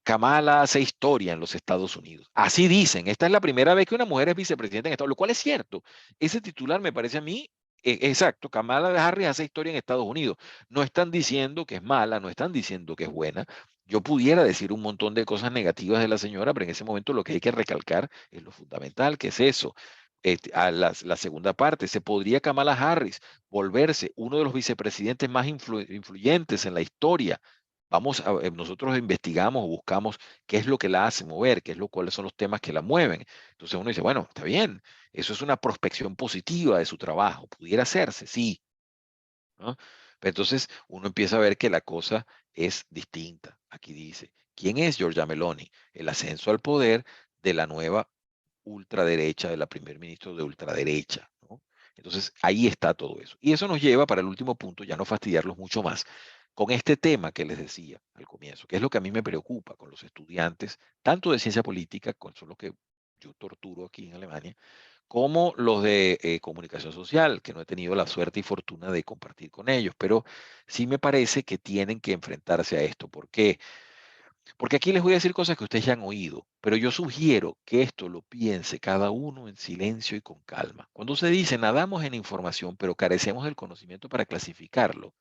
Kamala hace historia en los Estados Unidos. Así dicen, esta es la primera vez que una mujer es vicepresidenta en Estados Unidos, lo cual es cierto. Ese titular me parece a mí, exacto, Kamala Harris hace historia en Estados Unidos. No están diciendo que es mala, no están diciendo que es buena. Yo pudiera decir un montón de cosas negativas de la señora, pero en ese momento lo que hay que recalcar es lo fundamental, que es eso. La segunda parte, ¿se podría Kamala Harris volverse uno de los vicepresidentes más influyentes en la historia? Nosotros investigamos, buscamos qué es lo que la hace mover, cuáles son los temas que la mueven. Entonces uno dice, bueno, está bien, eso es una prospección positiva de su trabajo, pudiera hacerse, sí, ¿no? Pero entonces uno empieza a ver que la cosa es distinta. Aquí dice, ¿quién es Giorgia Meloni? El ascenso al poder de la nueva ultraderecha, de la primer ministro de ultraderecha, ¿no? Entonces ahí está todo eso. Y eso nos lleva para el último punto, ya no fastidiarlos mucho más, con este tema que les decía al comienzo, que es lo que a mí me preocupa con los estudiantes, tanto de ciencia política, con son los que yo torturo aquí en Alemania, como los de comunicación social, que no he tenido la suerte y fortuna de compartir con ellos, pero sí me parece que tienen que enfrentarse a esto. ¿Por qué? Porque aquí les voy a decir cosas que ustedes ya han oído, pero yo sugiero que esto lo piense cada uno en silencio y con calma. Cuando se dice nadamos en información, pero carecemos del conocimiento para clasificarlo,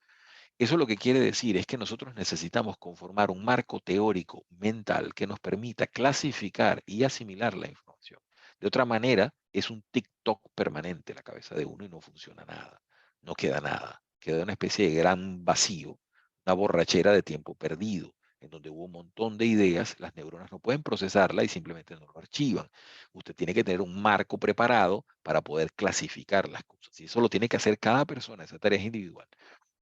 eso lo que quiere decir es que nosotros necesitamos conformar un marco teórico mental que nos permita clasificar y asimilar la información. De otra manera, es un TikTok permanente en la cabeza de uno y no funciona nada. No queda nada. Queda una especie de gran vacío, una borrachera de tiempo perdido, en donde hubo un montón de ideas, las neuronas no pueden procesarla y simplemente no lo archivan. Usted tiene que tener un marco preparado para poder clasificar las cosas. Y eso lo tiene que hacer cada persona, esa tarea es individual.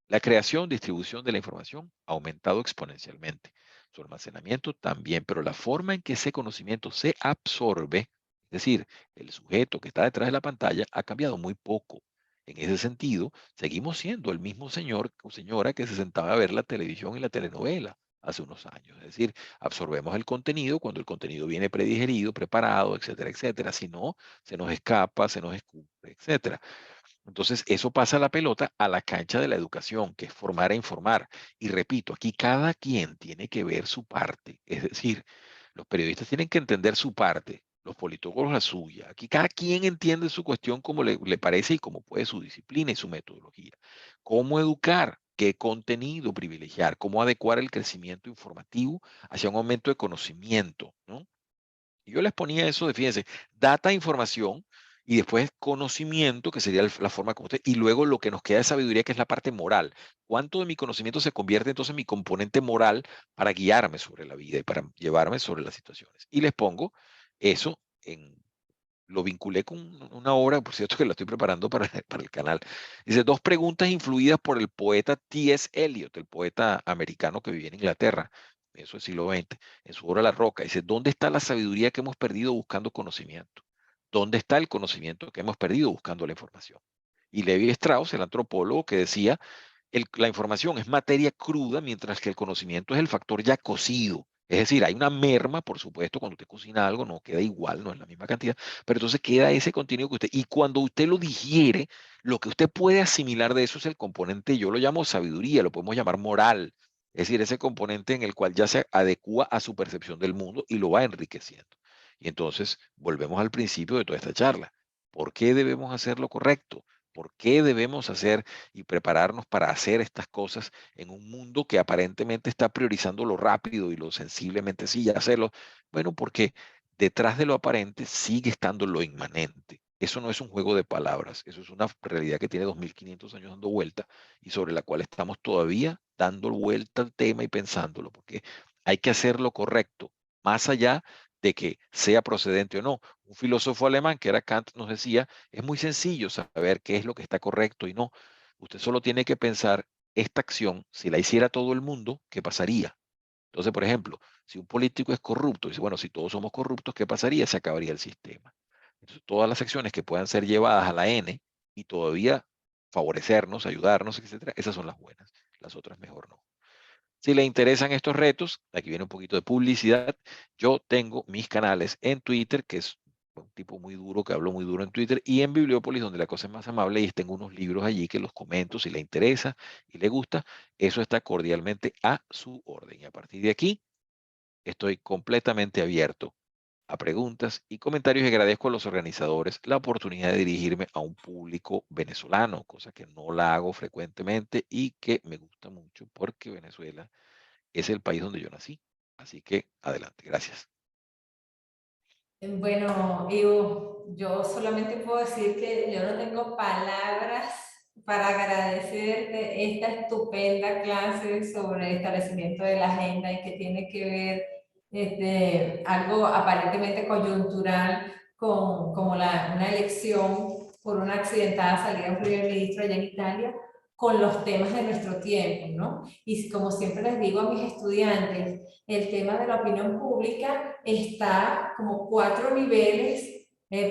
La creación, distribución de la información ha aumentado exponencialmente. Su almacenamiento también, pero la forma en que ese conocimiento se absorbe, es decir, el sujeto que está detrás de la pantalla, ha cambiado muy poco. En ese sentido, seguimos siendo el mismo señor o señora que se sentaba a ver la televisión y la telenovela hace unos años. Es decir, absorbemos el contenido cuando el contenido viene predigerido, preparado, etcétera, etcétera. Si no, se nos escapa, se nos escupe, etcétera. Entonces, eso pasa la pelota a la cancha de la educación, que es formar e informar. Y repito, aquí cada quien tiene que ver su parte. Es decir, los periodistas tienen que entender su parte, los politólogos la suya. Aquí cada quien entiende su cuestión como le parece y como puede su disciplina y su metodología. Cómo educar, qué contenido privilegiar, cómo adecuar el crecimiento informativo hacia un aumento de conocimiento, ¿no? Y yo les ponía eso de, fíjense, data, información, y después conocimiento, que sería la forma como usted, y luego lo que nos queda de sabiduría, que es la parte moral. ¿Cuánto de mi conocimiento se convierte entonces en mi componente moral para guiarme sobre la vida y para llevarme sobre las situaciones? Y les pongo eso lo vinculé con una obra, por cierto, que la estoy preparando para, para el canal. Dice, dos preguntas influidas por el poeta T.S. Eliot, el poeta americano que vivía en Inglaterra, eso es siglo XX, en su obra La Roca. Dice, ¿dónde está la sabiduría que hemos perdido buscando conocimiento? ¿Dónde está el conocimiento que hemos perdido buscando la información? Y Levi Strauss, el antropólogo, que decía, la información es materia cruda, mientras que el conocimiento es el factor ya cocido. Es decir, hay una merma, por supuesto, cuando usted cocina algo, no queda igual, no es la misma cantidad, pero entonces queda ese contenido que usted, y cuando usted lo digiere, lo que usted puede asimilar de eso es el componente, yo lo llamo sabiduría, lo podemos llamar moral, es decir, ese componente en el cual ya se adecua a su percepción del mundo y lo va enriqueciendo. Y entonces volvemos al principio de toda esta charla. ¿Por qué debemos hacer lo correcto? ¿Por qué debemos hacer y prepararnos para hacer estas cosas en un mundo que aparentemente está priorizando lo rápido y lo sensiblemente sí, ya hacerlo? Bueno, porque detrás de lo aparente sigue estando lo inmanente. Eso no es un juego de palabras, eso es una realidad que tiene 2500 años dando vuelta y sobre la cual estamos todavía dando vuelta al tema y pensándolo, porque hay que hacer lo correcto, más allá de que sea procedente o no. Un filósofo alemán que era Kant nos decía, es muy sencillo saber qué es lo que está correcto y no. Usted solo tiene que pensar, esta acción, si la hiciera todo el mundo, ¿qué pasaría? Entonces, por ejemplo, si un político es corrupto, dice, bueno, si todos somos corruptos, ¿qué pasaría? Se acabaría el sistema. Entonces, todas las acciones que puedan ser llevadas a la N y todavía favorecernos, ayudarnos, etcétera, esas son las buenas. Las otras mejor no. Si le interesan estos retos, aquí viene un poquito de publicidad. Yo tengo mis canales en Twitter, que es un tipo muy duro, que hablo muy duro en Twitter, y en Bibliópolis, donde la cosa es más amable, y tengo unos libros allí que los comento si le interesa y le gusta. Eso está cordialmente a su orden. Y a partir de aquí, estoy completamente abierto a preguntas y comentarios y agradezco a los organizadores la oportunidad de dirigirme a un público venezolano, cosa que no la hago frecuentemente y que me gusta mucho porque Venezuela es el país donde yo nací. Así que adelante, gracias. Bueno, Ivo, yo solamente puedo decir que yo no tengo palabras para agradecerte esta estupenda clase sobre establecimiento de la agenda y que tiene que ver algo aparentemente coyuntural con como una elección por una accidentada salida de un primer ministro allá en Italia con los temas de nuestro tiempo, ¿no? Y como siempre les digo a mis estudiantes, el tema de la opinión pública está como 4 niveles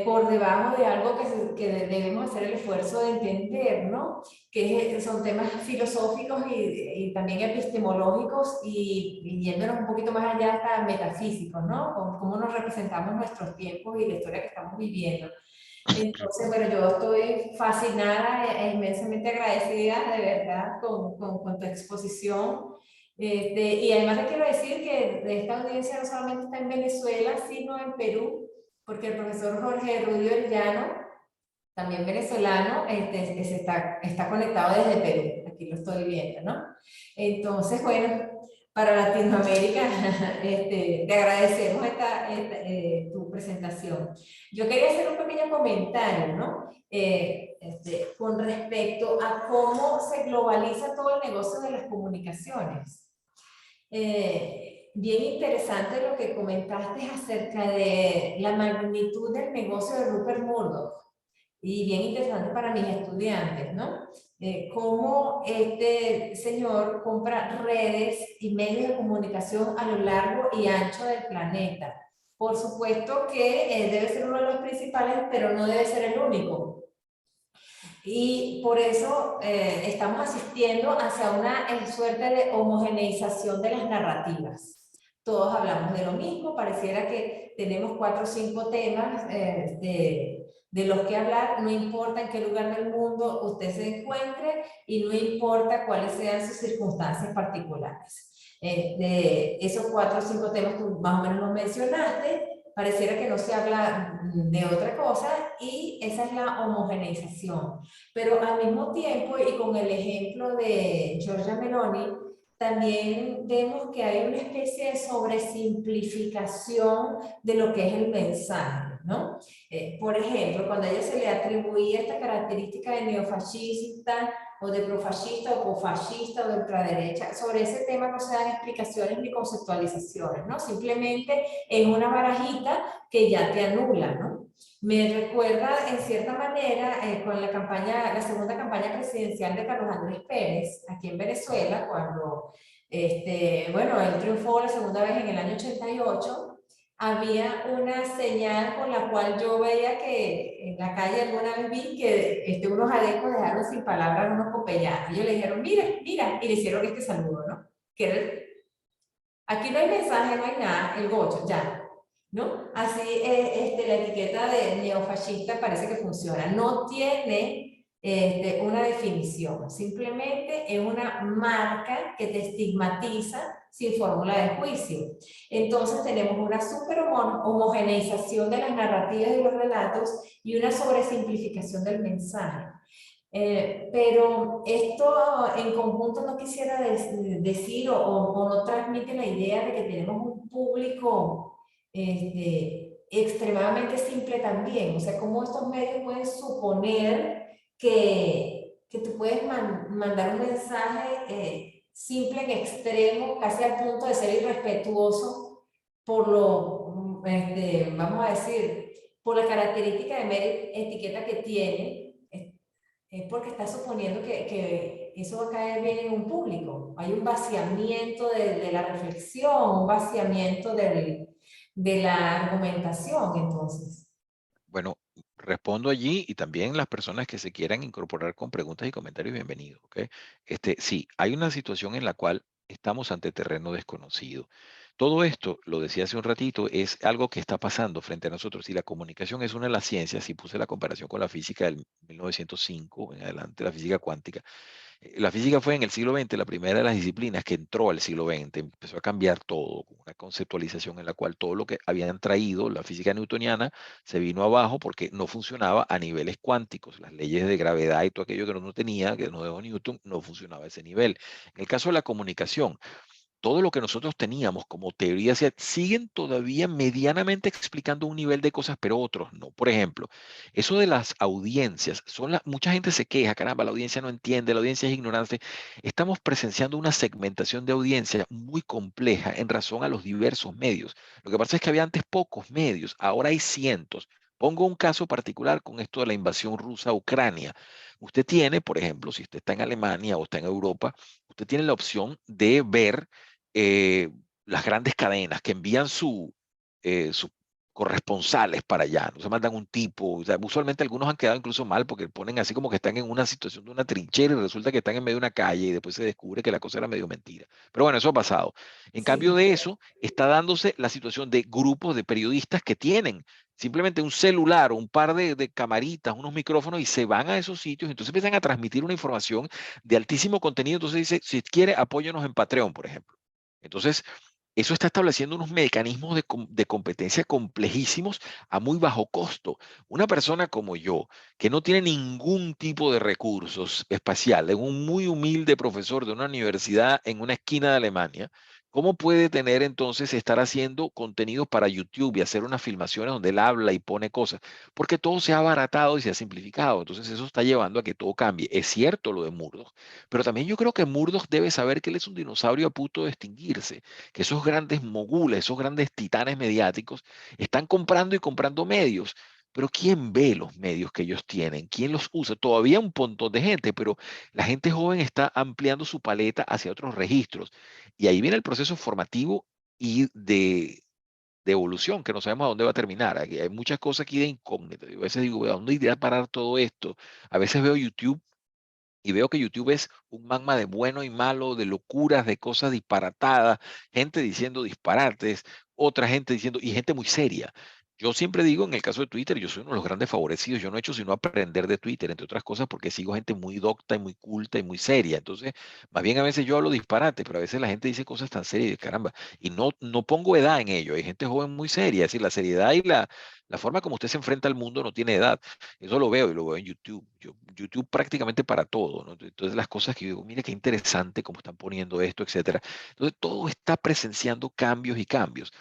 por debajo de algo que debemos hacer el esfuerzo de entender, ¿no? Que son temas filosóficos y también epistemológicos y yéndonos un poquito más allá hasta metafísicos, ¿no? Cómo nos representamos nuestros tiempos y la historia que estamos viviendo. Entonces, bueno, yo estoy fascinada e inmensamente agradecida de verdad con tu exposición. Y además te quiero decir que esta audiencia no solamente está en Venezuela, sino en Perú, porque el profesor Jorge Rudio Llano, también venezolano, está conectado desde Perú, aquí lo estoy viendo, ¿no? Entonces, bueno, para Latinoamérica, te agradecemos tu presentación. Yo quería hacer un pequeño comentario, ¿no? Con respecto a cómo se globaliza todo el negocio de las comunicaciones. Bien interesante lo que comentaste acerca de la magnitud del negocio de Rupert Murdoch y bien interesante para mis estudiantes, ¿no? Cómo este señor compra redes y medios de comunicación a lo largo y ancho del planeta. Por supuesto que debe ser uno de los principales, pero no debe ser el único. Y por eso estamos asistiendo hacia una suerte de homogeneización de las narrativas. Todos hablamos de lo mismo, pareciera que tenemos 4 o 5 temas de los que hablar, no importa en qué lugar del mundo usted se encuentre y no importa cuáles sean sus circunstancias particulares. De esos 4 o 5 temas tú más o menos los mencionaste, pareciera que no se habla de otra cosa y esa es la homogeneización. Pero al mismo tiempo, y con el ejemplo de Giorgia Meloni, también vemos que hay una especie de sobresimplificación de lo que es el mensaje, ¿no? Por ejemplo, cuando a ella se le atribuía esta característica de neofascista o de profascista o cofascista o de ultraderecha, sobre ese tema no se dan explicaciones ni conceptualizaciones, ¿no? Simplemente es una barajita que ya te anula, ¿no? Me recuerda en cierta manera con la campaña, la segunda campaña presidencial de Carlos Andrés Pérez aquí en Venezuela, cuando bueno, él triunfó la segunda vez en el año 88. Había una señal con la cual yo veía que en la calle alguna vez vi que unos adeptos dejaron sin palabras unos copellanos. Ellos le dijeron, mira, mira, y le hicieron este saludo, ¿no? Que era aquí no hay mensaje, no hay nada, el gocho, ya. ¿No? Así la etiqueta de neofascista parece que funciona. No tiene una definición, simplemente es una marca que te estigmatiza sin fórmula de juicio. Entonces tenemos una super homogeneización de las narrativas y los relatos y una sobresimplificación del mensaje. Pero esto en conjunto no quisiera decir o no transmite la idea de que tenemos un público extremadamente simple también. O sea, cómo estos medios pueden suponer que tú puedes mandar un mensaje simple en extremo, casi al punto de ser irrespetuoso por lo, vamos a decir, por la característica de mera etiqueta que tiene. Es porque está suponiendo que eso va a caer bien en un público. Hay un vaciamiento de la reflexión, un vaciamiento de la argumentación, entonces. Bueno, respondo allí y también las personas que se quieran incorporar con preguntas y comentarios, bienvenidos, ¿ok? Sí, hay una situación en la cual estamos ante terreno desconocido. Todo esto, lo decía hace un ratito, es algo que está pasando frente a nosotros. Y la comunicación es una de las ciencias, y puse la comparación con la física del 1905 en adelante, la física cuántica. La física fue en el siglo XX la primera de las disciplinas que entró al siglo XX, empezó a cambiar todo, con una conceptualización en la cual todo lo que habían traído la física newtoniana se vino abajo porque no funcionaba a niveles cuánticos. Las leyes de gravedad y todo aquello que no tenía, que no dejó Newton, no funcionaba a ese nivel. En el caso de la comunicación, todo lo que nosotros teníamos como teorías siguen todavía medianamente explicando un nivel de cosas, pero otros no. Por ejemplo, eso de las audiencias, mucha gente se queja, caramba, la audiencia no entiende, la audiencia es ignorante. Estamos presenciando una segmentación de audiencia muy compleja en razón a los diversos medios. Lo que pasa es que había antes pocos medios, ahora hay cientos. Pongo un caso particular con esto de la invasión rusa a Ucrania. Usted tiene, por ejemplo, si usted está en Alemania o está en Europa, usted tiene la opción de ver eh, las grandes cadenas que envían sus corresponsales para allá, no se mandan un tipo, o sea, usualmente algunos han quedado incluso mal porque ponen así como que están en una situación de una trinchera y resulta que están en medio de una calle y después se descubre que la cosa era medio mentira. Pero bueno, eso ha pasado. En cambio Sí. de eso, está dándose la situación de grupos de periodistas que tienen simplemente un celular, un par de camaritas, unos micrófonos y se van a esos sitios, entonces empiezan a transmitir una información de altísimo contenido, entonces dice, si quiere, apóyenos en Patreon, por ejemplo. Entonces, eso está estableciendo unos mecanismos de competencia complejísimos a muy bajo costo. Una persona como yo, que no tiene ningún tipo de recursos espaciales, un muy humilde profesor de una universidad en una esquina de Alemania, ¿cómo puede tener entonces estar haciendo contenidos para YouTube y hacer unas filmaciones donde él habla y pone cosas? Porque todo se ha abaratado y se ha simplificado. Entonces eso está llevando a que todo cambie. Es cierto lo de Murdoch, pero también yo creo que Murdoch debe saber que él es un dinosaurio a punto de extinguirse, que esos grandes mogules, esos grandes titanes mediáticos están comprando y comprando medios. Pero ¿quién ve los medios que ellos tienen? ¿Quién los usa? Todavía un montón de gente, pero la gente joven está ampliando su paleta hacia otros registros. Y ahí viene el proceso formativo y de de evolución que no sabemos a dónde va a terminar. Aquí hay muchas cosas aquí de incógnita. Yo a veces digo, ¿a dónde irá a parar todo esto? A veces veo YouTube y veo que YouTube es un magma de bueno y malo, de locuras, de cosas disparatadas, gente diciendo disparates, otra gente diciendo, y gente muy seria. Yo siempre digo, en el caso de Twitter, yo soy uno de los grandes favorecidos. Yo no he hecho sino aprender de Twitter, entre otras cosas, porque sigo gente muy docta y muy culta y muy seria. Entonces, más bien a veces yo hablo disparate, pero a veces la gente dice cosas tan serias, y caramba, y no pongo edad en ello. Hay gente joven muy seria, es decir, la seriedad y la forma como usted se enfrenta al mundo no tiene edad. Eso lo veo y lo veo en YouTube. YouTube prácticamente para todo, ¿no? Entonces las cosas que yo digo, mire qué interesante cómo están poniendo esto, etcétera. Entonces todo está presenciando cambios y cambios.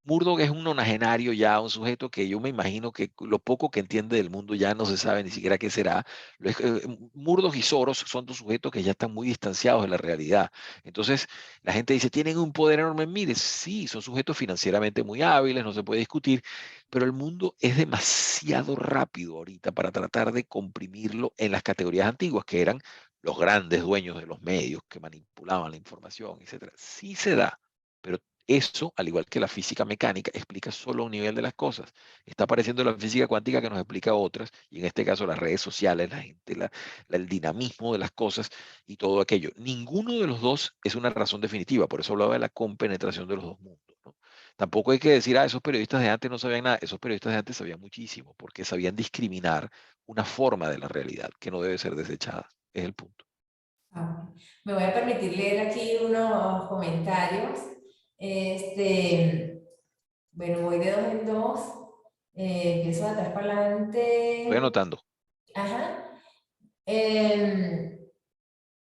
Murdoch es un nonagenario ya, un sujeto que yo me imagino que lo poco que entiende del mundo ya no se sabe ni siquiera qué será. Murdoch y Soros son dos sujetos que ya están muy distanciados de la realidad. Entonces, la gente dice, tienen un poder enorme. Mire, sí, son sujetos financieramente muy hábiles, no se puede discutir, pero el mundo es demasiado rápido ahorita para tratar de comprimirlo en las categorías antiguas, que eran los grandes dueños de los medios que manipulaban la información, etcétera. Sí se da, pero eso, al igual que la física mecánica, explica solo un nivel de las cosas. Está apareciendo la física cuántica que nos explica otras, y en este caso las redes sociales, la gente, el dinamismo de las cosas y todo aquello. Ninguno de los dos es una razón definitiva, por eso hablaba de la compenetración de los dos mundos, ¿no? Tampoco hay que decir, esos periodistas de antes no sabían nada. Esos periodistas de antes sabían muchísimo, porque sabían discriminar una forma de la realidad que no debe ser desechada. Es el punto. Me voy a permitir leer aquí unos comentarios. Bueno, voy de dos en dos. Empiezo de atrás para Estoy adelante. anotando. Ajá.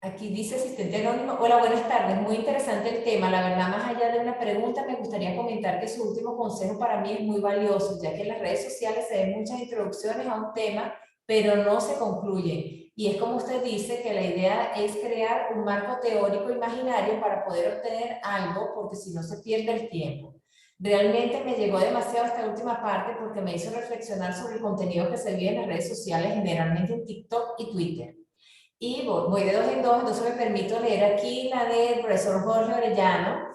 Aquí dice asistente anónimo. Hola, buenas tardes. Muy interesante el tema. La verdad, más allá de una pregunta, me gustaría comentar que su último consejo para mí es muy valioso, ya que en las redes sociales se ven muchas introducciones a un tema, pero no se concluyen. Y es como usted dice, que la idea es crear un marco teórico imaginario para poder obtener algo, porque si no se pierde el tiempo. Realmente me llegó demasiado esta última parte porque me hizo reflexionar sobre el contenido que se ve en las redes sociales, generalmente en TikTok y Twitter. Y voy de dos en dos, entonces me permito leer aquí la del profesor Jorge Orellano,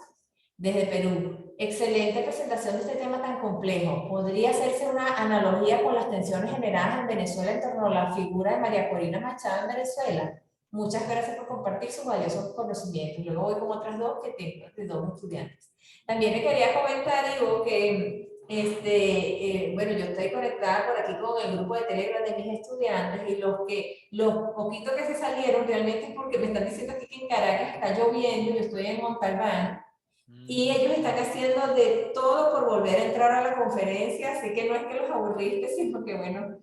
desde Perú. Excelente presentación de este tema tan complejo. ¿Podría hacerse una analogía con las tensiones generadas en Venezuela en torno a la figura de María Corina Machado en Venezuela? Muchas gracias por compartir sus valiosos conocimientos. Luego voy con otras dos que tengo de dos estudiantes. También le quería comentar, digo, que bueno, yo estoy conectada por aquí con el grupo de Telegram de mis estudiantes y los poquitos que se salieron realmente es porque me están diciendo aquí que en Caracas está lloviendo, yo estoy en Montalbán y ellos están haciendo de todo por volver a entrar a la conferencia, así que no es que los aburriste, sino que bueno,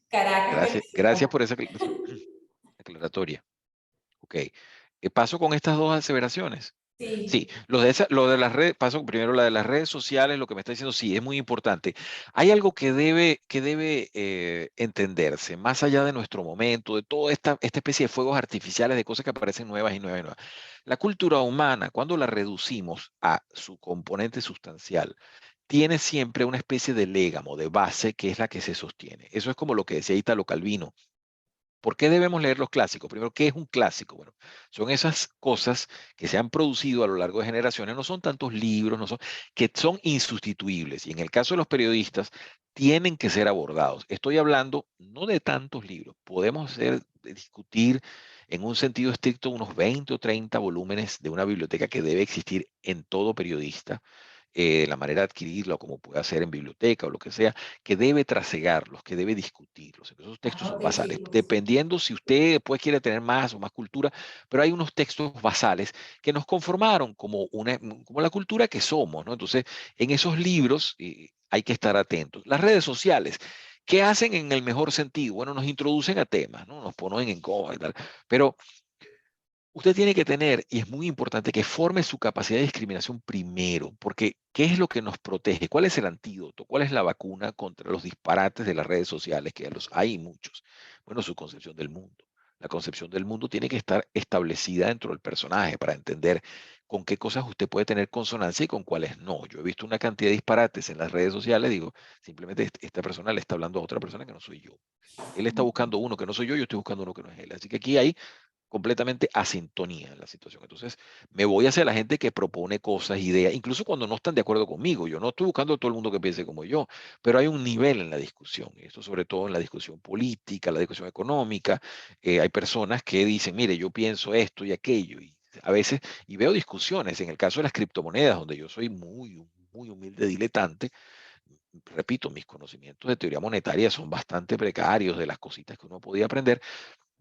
Caracas, Gracias Venezuela. por esa aclaratoria. Ok. Paso con estas dos aseveraciones. Sí, Sí. lo de las redes, paso primero la de las redes sociales, lo que me está diciendo, sí, es muy importante. Hay algo que debe entenderse, más allá de nuestro momento, de toda esta especie de fuegos artificiales, de cosas que aparecen nuevas y nuevas y nuevas. La cultura humana, cuando la reducimos a su componente sustancial, tiene siempre una especie de légamo, de base, que es la que se sostiene. Eso es como lo que decía Italo Calvino. ¿Por qué debemos leer los clásicos? Primero, ¿qué es un clásico? Bueno, son esas cosas que se han producido a lo largo de generaciones, no son tantos libros, que son insustituibles. Y en el caso de los periodistas, tienen que ser abordados. Estoy hablando no de tantos libros, podemos discutir en un sentido estricto unos 20 o 30 volúmenes de una biblioteca que debe existir en todo periodista, la manera de adquirirlo, como puede hacer en biblioteca o lo que sea, que debe trasegarlos, que debe discutirlos. Esos textos son Anote, basales, chicos. dependiendo si usted después quiere tener más o más cultura, pero hay unos textos basales que nos conformaron como la cultura que somos, ¿no? Entonces, en esos libros hay que estar atentos. Las redes sociales, ¿qué hacen en el mejor sentido? Bueno, nos introducen a temas, ¿no? Nos ponen en cosas y tal, pero usted tiene que tener, y es muy importante, que forme su capacidad de discriminación primero, porque ¿qué es lo que nos protege? ¿Cuál es el antídoto? ¿Cuál es la vacuna contra los disparates de las redes sociales, que ya los hay muchos? Bueno, su concepción del mundo. La concepción del mundo tiene que estar establecida dentro del personaje para entender con qué cosas usted puede tener consonancia y con cuáles no. Yo he visto una cantidad de disparates en las redes sociales, digo, simplemente esta persona le está hablando a otra persona que no soy yo. Él está buscando uno que no soy yo estoy buscando uno que no es él. Así que aquí hay completamente asintonía en la situación. Entonces, me voy hacia la gente que propone cosas, ideas, incluso cuando no están de acuerdo conmigo. Yo no estoy buscando a todo el mundo que piense como yo, pero hay un nivel en la discusión, y esto sobre todo en la discusión política, la discusión económica. Hay personas que dicen, mire, yo pienso esto y aquello, y a veces, y veo discusiones, en el caso de las criptomonedas, donde yo soy muy humilde diletante. Repito, mis conocimientos de teoría monetaria son bastante precarios de las cositas que uno podía aprender.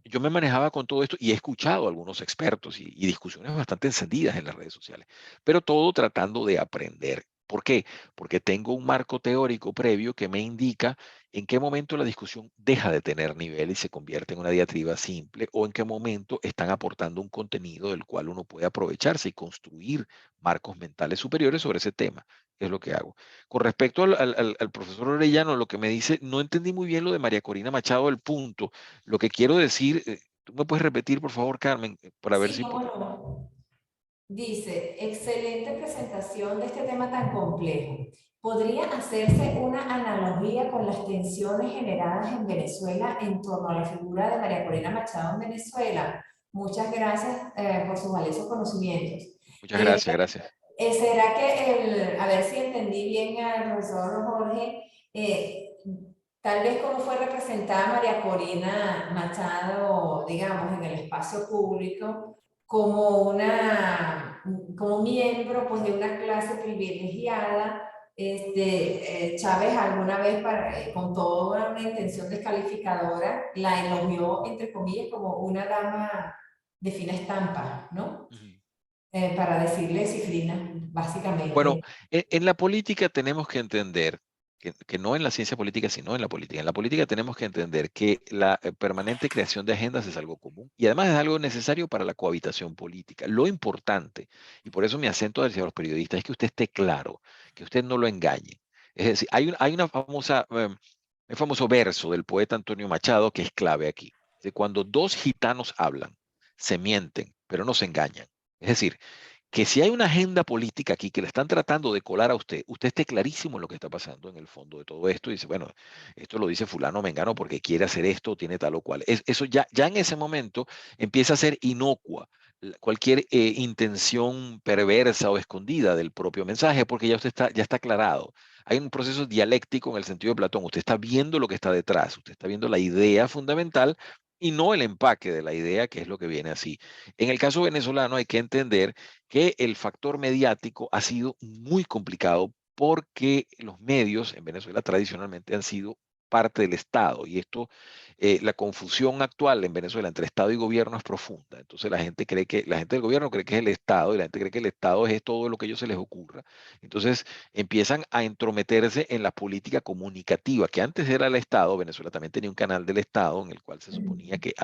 Yo me manejaba con todo esto y he escuchado a algunos expertos y discusiones bastante encendidas en las redes sociales, pero todo tratando de aprender. ¿Por qué? Porque tengo un marco teórico previo que me indica en qué momento la discusión deja de tener nivel y se convierte en una diatriba simple, o en qué momento están aportando un contenido del cual uno puede aprovecharse y construir marcos mentales superiores sobre ese tema, que es lo que hago. Con respecto al profesor Orellano, lo que me dice, no entendí muy bien lo de María Corina Machado, el punto. Lo que quiero decir, ¿tú me puedes repetir, por favor, Carmen, para ver Sí, si... cómo porque... no. Dice, excelente presentación de este tema tan complejo. ¿Podría hacerse una analogía con las tensiones generadas en Venezuela en torno a la figura de María Corina Machado en Venezuela? Muchas gracias por sus valiosos conocimientos. Muchas gracias, gracias. ¿Será que a ver si entendí bien al profesor Jorge, tal vez cómo fue representada María Corina Machado, digamos, en el espacio público, como como miembro pues, de una clase privilegiada? Chávez alguna vez, con toda una intención descalificadora, la elogió, entre comillas, como una dama de fina estampa, ¿no? Ujú. Para decirle cifrina, Bueno, básicamente. en la política tenemos que entender que no en la ciencia política, sino en la política. En la política tenemos que entender que la permanente creación de agendas es algo común y además es algo necesario para la cohabitación política. Lo importante, y por eso mi acento hacia los periodistas, es que usted esté claro, que usted no lo engañe. Es decir, hay una famosa, un famoso verso del poeta Antonio Machado que es clave aquí. De cuando dos gitanos hablan, se mienten, pero no se engañan. Es decir, que si hay una agenda política aquí que le están tratando de colar a usted, usted esté clarísimo en lo que está pasando en el fondo de todo esto y dice, bueno, esto lo dice fulano mengano porque quiere hacer esto, tiene tal o cual. Eso ya en ese momento empieza a ser inocua cualquier intención perversa o escondida del propio mensaje, porque ya usted ya está aclarado. Hay un proceso dialéctico en el sentido de Platón. Usted está viendo lo que está detrás, usted está viendo la idea fundamental y no el empaque de la idea, que es lo que viene así. En el caso venezolano hay que entender que el factor mediático ha sido muy complicado porque los medios en Venezuela tradicionalmente han sido parte del Estado y esto, la confusión actual en Venezuela entre Estado y gobierno es profunda. Entonces la gente del gobierno cree que es el Estado y la gente cree que el Estado es todo lo que a ellos se les ocurra. Entonces empiezan a entrometerse en la política comunicativa, que antes era el Estado. Venezuela también tenía un canal del Estado en el cual se suponía que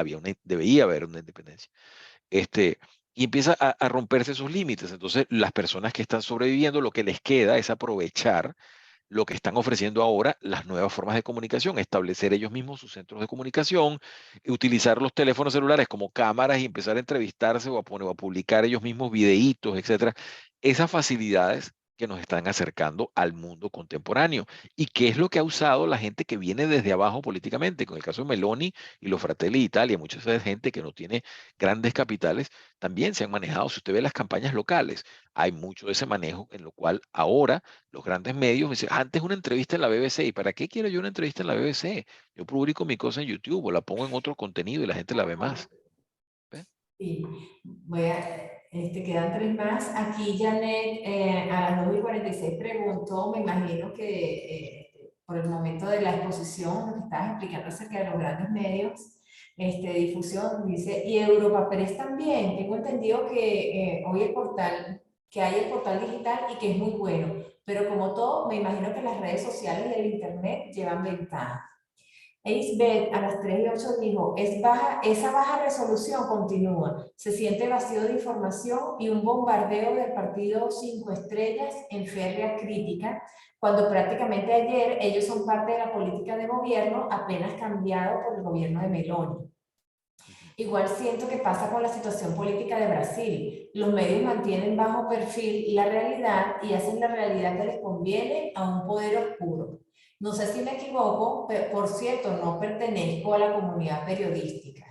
debía haber una independencia. Este, y empieza a romperse esos límites. Entonces, las personas que están sobreviviendo, lo que les queda es aprovechar lo que están ofreciendo ahora las nuevas formas de comunicación, establecer ellos mismos sus centros de comunicación, utilizar los teléfonos celulares como cámaras y empezar a entrevistarse o a poner o a publicar ellos mismos videitos, etcétera. Esas facilidades que nos están acercando al mundo contemporáneo. ¿Y qué es lo que ha usado la gente que viene desde abajo políticamente? Con el caso de Meloni y los Fratelli d'Italia, mucha de esa gente que no tiene grandes capitales, también se han manejado. Si usted ve las campañas locales, hay mucho de ese manejo en lo cual ahora los grandes medios dicen, antes una entrevista en la BBC, ¿y para qué quiero yo una entrevista en la BBC? Yo publico mi cosa en YouTube o la pongo en otro contenido y la gente la ve más. ¿Ve? Sí, quedan tres más. Aquí Janet a las 2:46 preguntó, me imagino que por el momento de la exposición, lo que estabas explicando acerca de los grandes medios de difusión, dice, y Europa Press también. Tengo entendido que hoy que hay el portal digital y que es muy bueno, pero como todo, me imagino que las redes sociales y el internet llevan ventaja. Eisbeth a las 3:08 dijo, esa baja resolución continúa, se siente vacío de información y un bombardeo del partido 5 estrellas en férrea crítica, cuando prácticamente ayer ellos son parte de la política de gobierno apenas cambiado por el gobierno de Meloni. Igual siento que pasa con la situación política de Brasil. Los medios mantienen bajo perfil la realidad y hacen la realidad que les conviene a un poder oscuro. No sé si me equivoco, pero por cierto, no pertenezco a la comunidad periodística.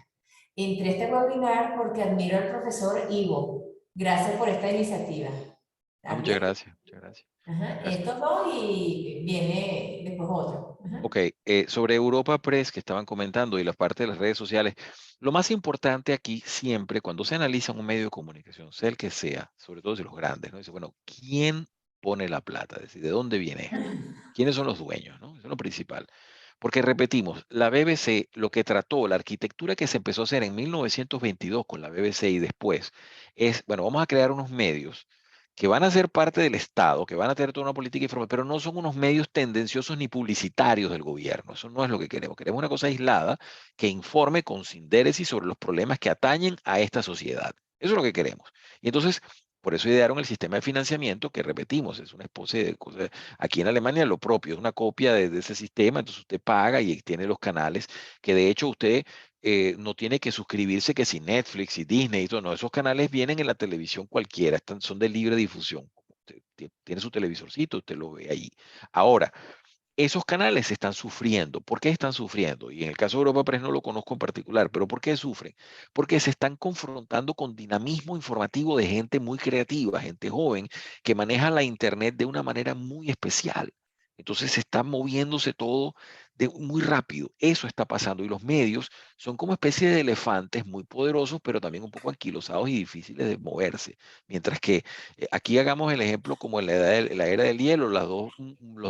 entré a este webinar porque admiro al profesor Ivo. Gracias por esta iniciativa. Ah, muchas También. gracias, muchas gracias. Ajá, Gracias. estos dos y viene después otro. Ajá. Ok, sobre Europa Press que estaban comentando y la parte de las redes sociales, lo más importante aquí siempre cuando se analiza un medio de comunicación, sea el que sea, sobre todo si los grandes, ¿no? Dice, bueno, ¿quién pone la plata? Es decir, ¿de dónde viene esto? ¿Quiénes son los dueños? ¿No? Eso es lo principal. Porque repetimos, la BBC, lo que trató, la arquitectura que se empezó a hacer en 1922 con la BBC y después, es, bueno, vamos a crear unos medios que van a ser parte del Estado, que van a tener toda una política informativa, pero no son unos medios tendenciosos ni publicitarios del gobierno. Eso no es lo que queremos. Queremos una cosa aislada que informe con sindéresis sobre los problemas que atañen a esta sociedad. Eso es lo que queremos. Y entonces, por eso idearon el sistema de financiamiento, que repetimos, es una especie de cosa. Aquí en Alemania lo propio, es una copia de ese sistema, entonces usted paga y tiene los canales, que de hecho usted no tiene que suscribirse que si Netflix y Disney y todo, no, esos canales vienen en la televisión cualquiera, son de libre difusión. Usted tiene su televisorcito, usted lo ve ahí. Ahora, esos canales están sufriendo. ¿Por qué están sufriendo? Y en el caso de Europa Press no lo conozco en particular, pero ¿por qué sufren? Porque se están confrontando con dinamismo informativo de gente muy creativa, gente joven, que maneja la Internet de una manera muy especial. Entonces está moviéndose todo muy rápido. Eso está pasando. Y los medios son como especie de elefantes muy poderosos, pero también un poco anquilosados y difíciles de moverse. Mientras que aquí hagamos el ejemplo como en la era del hielo, los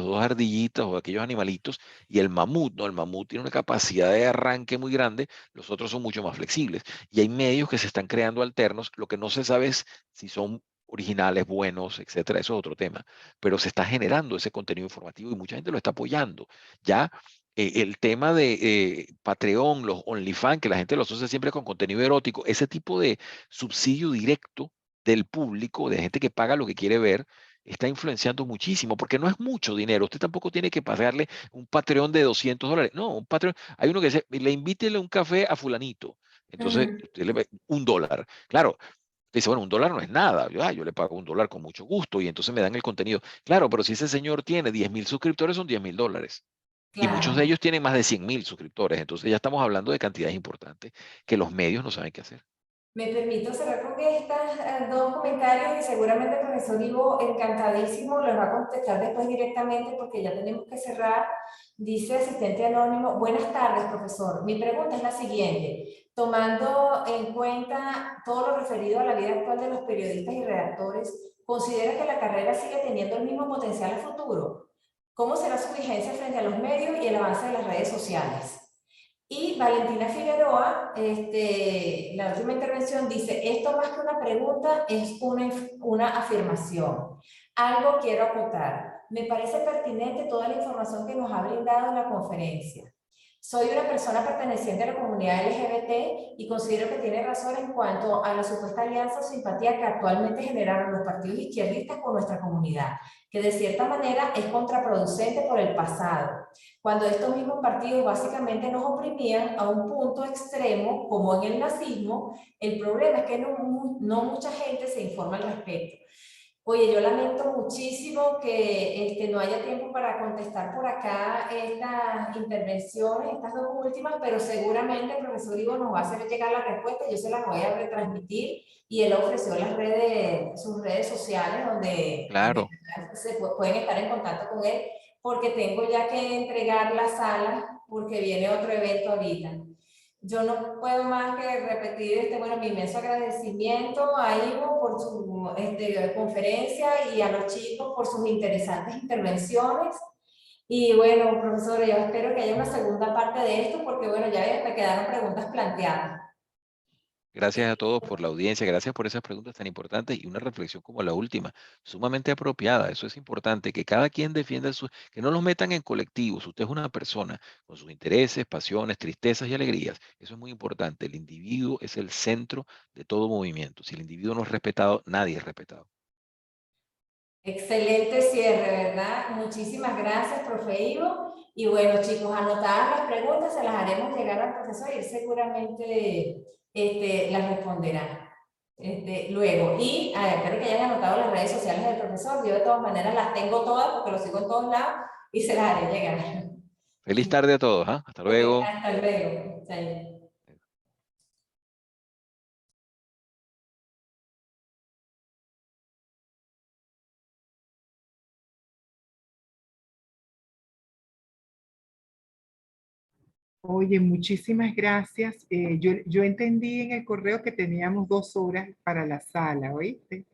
dos ardillitas o aquellos animalitos y el mamut, ¿no? El mamut tiene una capacidad de arranque muy grande, los otros son mucho más flexibles. Y hay medios que se están creando alternos, lo que no se sabe es si son originales, buenos, etcétera, eso es otro tema, pero se está generando ese contenido informativo y mucha gente lo está apoyando. Ya el tema de Patreon, los OnlyFans, que la gente lo asocia siempre con contenido erótico, ese tipo de subsidio directo del público, de gente que paga lo que quiere ver, está influenciando muchísimo, porque no es mucho dinero. Usted tampoco tiene que pagarle un Patreon de $200. No, un Patreon, hay uno que dice, le invítele un café a fulanito. Entonces, Ujú. usted le ve $1. Claro, usted dice, bueno, $1 no es nada. Yo le pago $1 con mucho gusto y entonces me dan el contenido. Claro, pero si ese señor tiene 10.000 suscriptores, son $10.000. Y muchos de Claro. ellos tienen más de 100.000 suscriptores. Entonces ya estamos hablando de cantidades importantes que los medios no saben qué hacer. Me permito cerrar con estas dos comentarios y seguramente el profesor Ivo encantadísimo los va a contestar después directamente porque ya tenemos que cerrar. Dice asistente anónimo, buenas tardes profesor. Mi pregunta es la siguiente. Tomando en cuenta todo lo referido a la vida actual de los periodistas y redactores, ¿considera que la carrera sigue teniendo el mismo potencial a futuro? ¿Cómo será su vigencia frente a los medios y el avance de las redes sociales? Y Valentina Figueroa, la última intervención dice, esto más que una pregunta es una afirmación. Algo quiero acotar. Me parece pertinente toda la información que nos ha brindado en la conferencia. Soy una persona perteneciente a la comunidad LGBT y considero que tiene razón en cuanto a la supuesta alianza o simpatía que actualmente generaron los partidos izquierdistas con nuestra comunidad, que de cierta manera es contraproducente por el pasado, cuando estos mismos partidos básicamente nos oprimían a un punto extremo, como en el nazismo. El problema es que no mucha gente se informa al respecto. Oye, yo lamento muchísimo que no haya tiempo para contestar por acá estas intervenciones, estas dos últimas, pero seguramente el profesor Ivo nos va a hacer llegar la respuesta, yo se las voy a retransmitir y él ofreció sus redes sociales donde Claro. pueden estar en contacto con él, porque tengo ya que entregar la sala porque viene otro evento ahorita. Yo no puedo más que repetir bueno, mi inmenso agradecimiento a Ivo por su conferencia y a los chicos por sus interesantes intervenciones. Y bueno, profesor, yo espero que haya una segunda parte de esto porque bueno, ya me quedaron preguntas planteadas. Gracias a todos por la audiencia, gracias por esas preguntas tan importantes y una reflexión como la última, sumamente apropiada. Eso es importante, que cada quien defienda que no los metan en colectivos. Usted es una persona con sus intereses, pasiones, tristezas y alegrías. Eso es muy importante. El individuo es el centro de todo movimiento. Si el individuo no es respetado, nadie es respetado. Excelente cierre, ¿verdad? Muchísimas gracias, profe Ivo. Y bueno, chicos, anotadas las preguntas, se las haremos llegar al profesor y él seguramente las responderá luego. Y espero que hayan anotado las redes sociales del profesor. Yo de todas maneras las tengo todas porque lo sigo en todos lados y se las haré llegar. Feliz tarde a todos, ¿ah? Hasta Ok, luego. hasta luego. Chao. Oye, muchísimas gracias. Yo entendí en el correo que teníamos 2 horas para la sala, ¿oíste?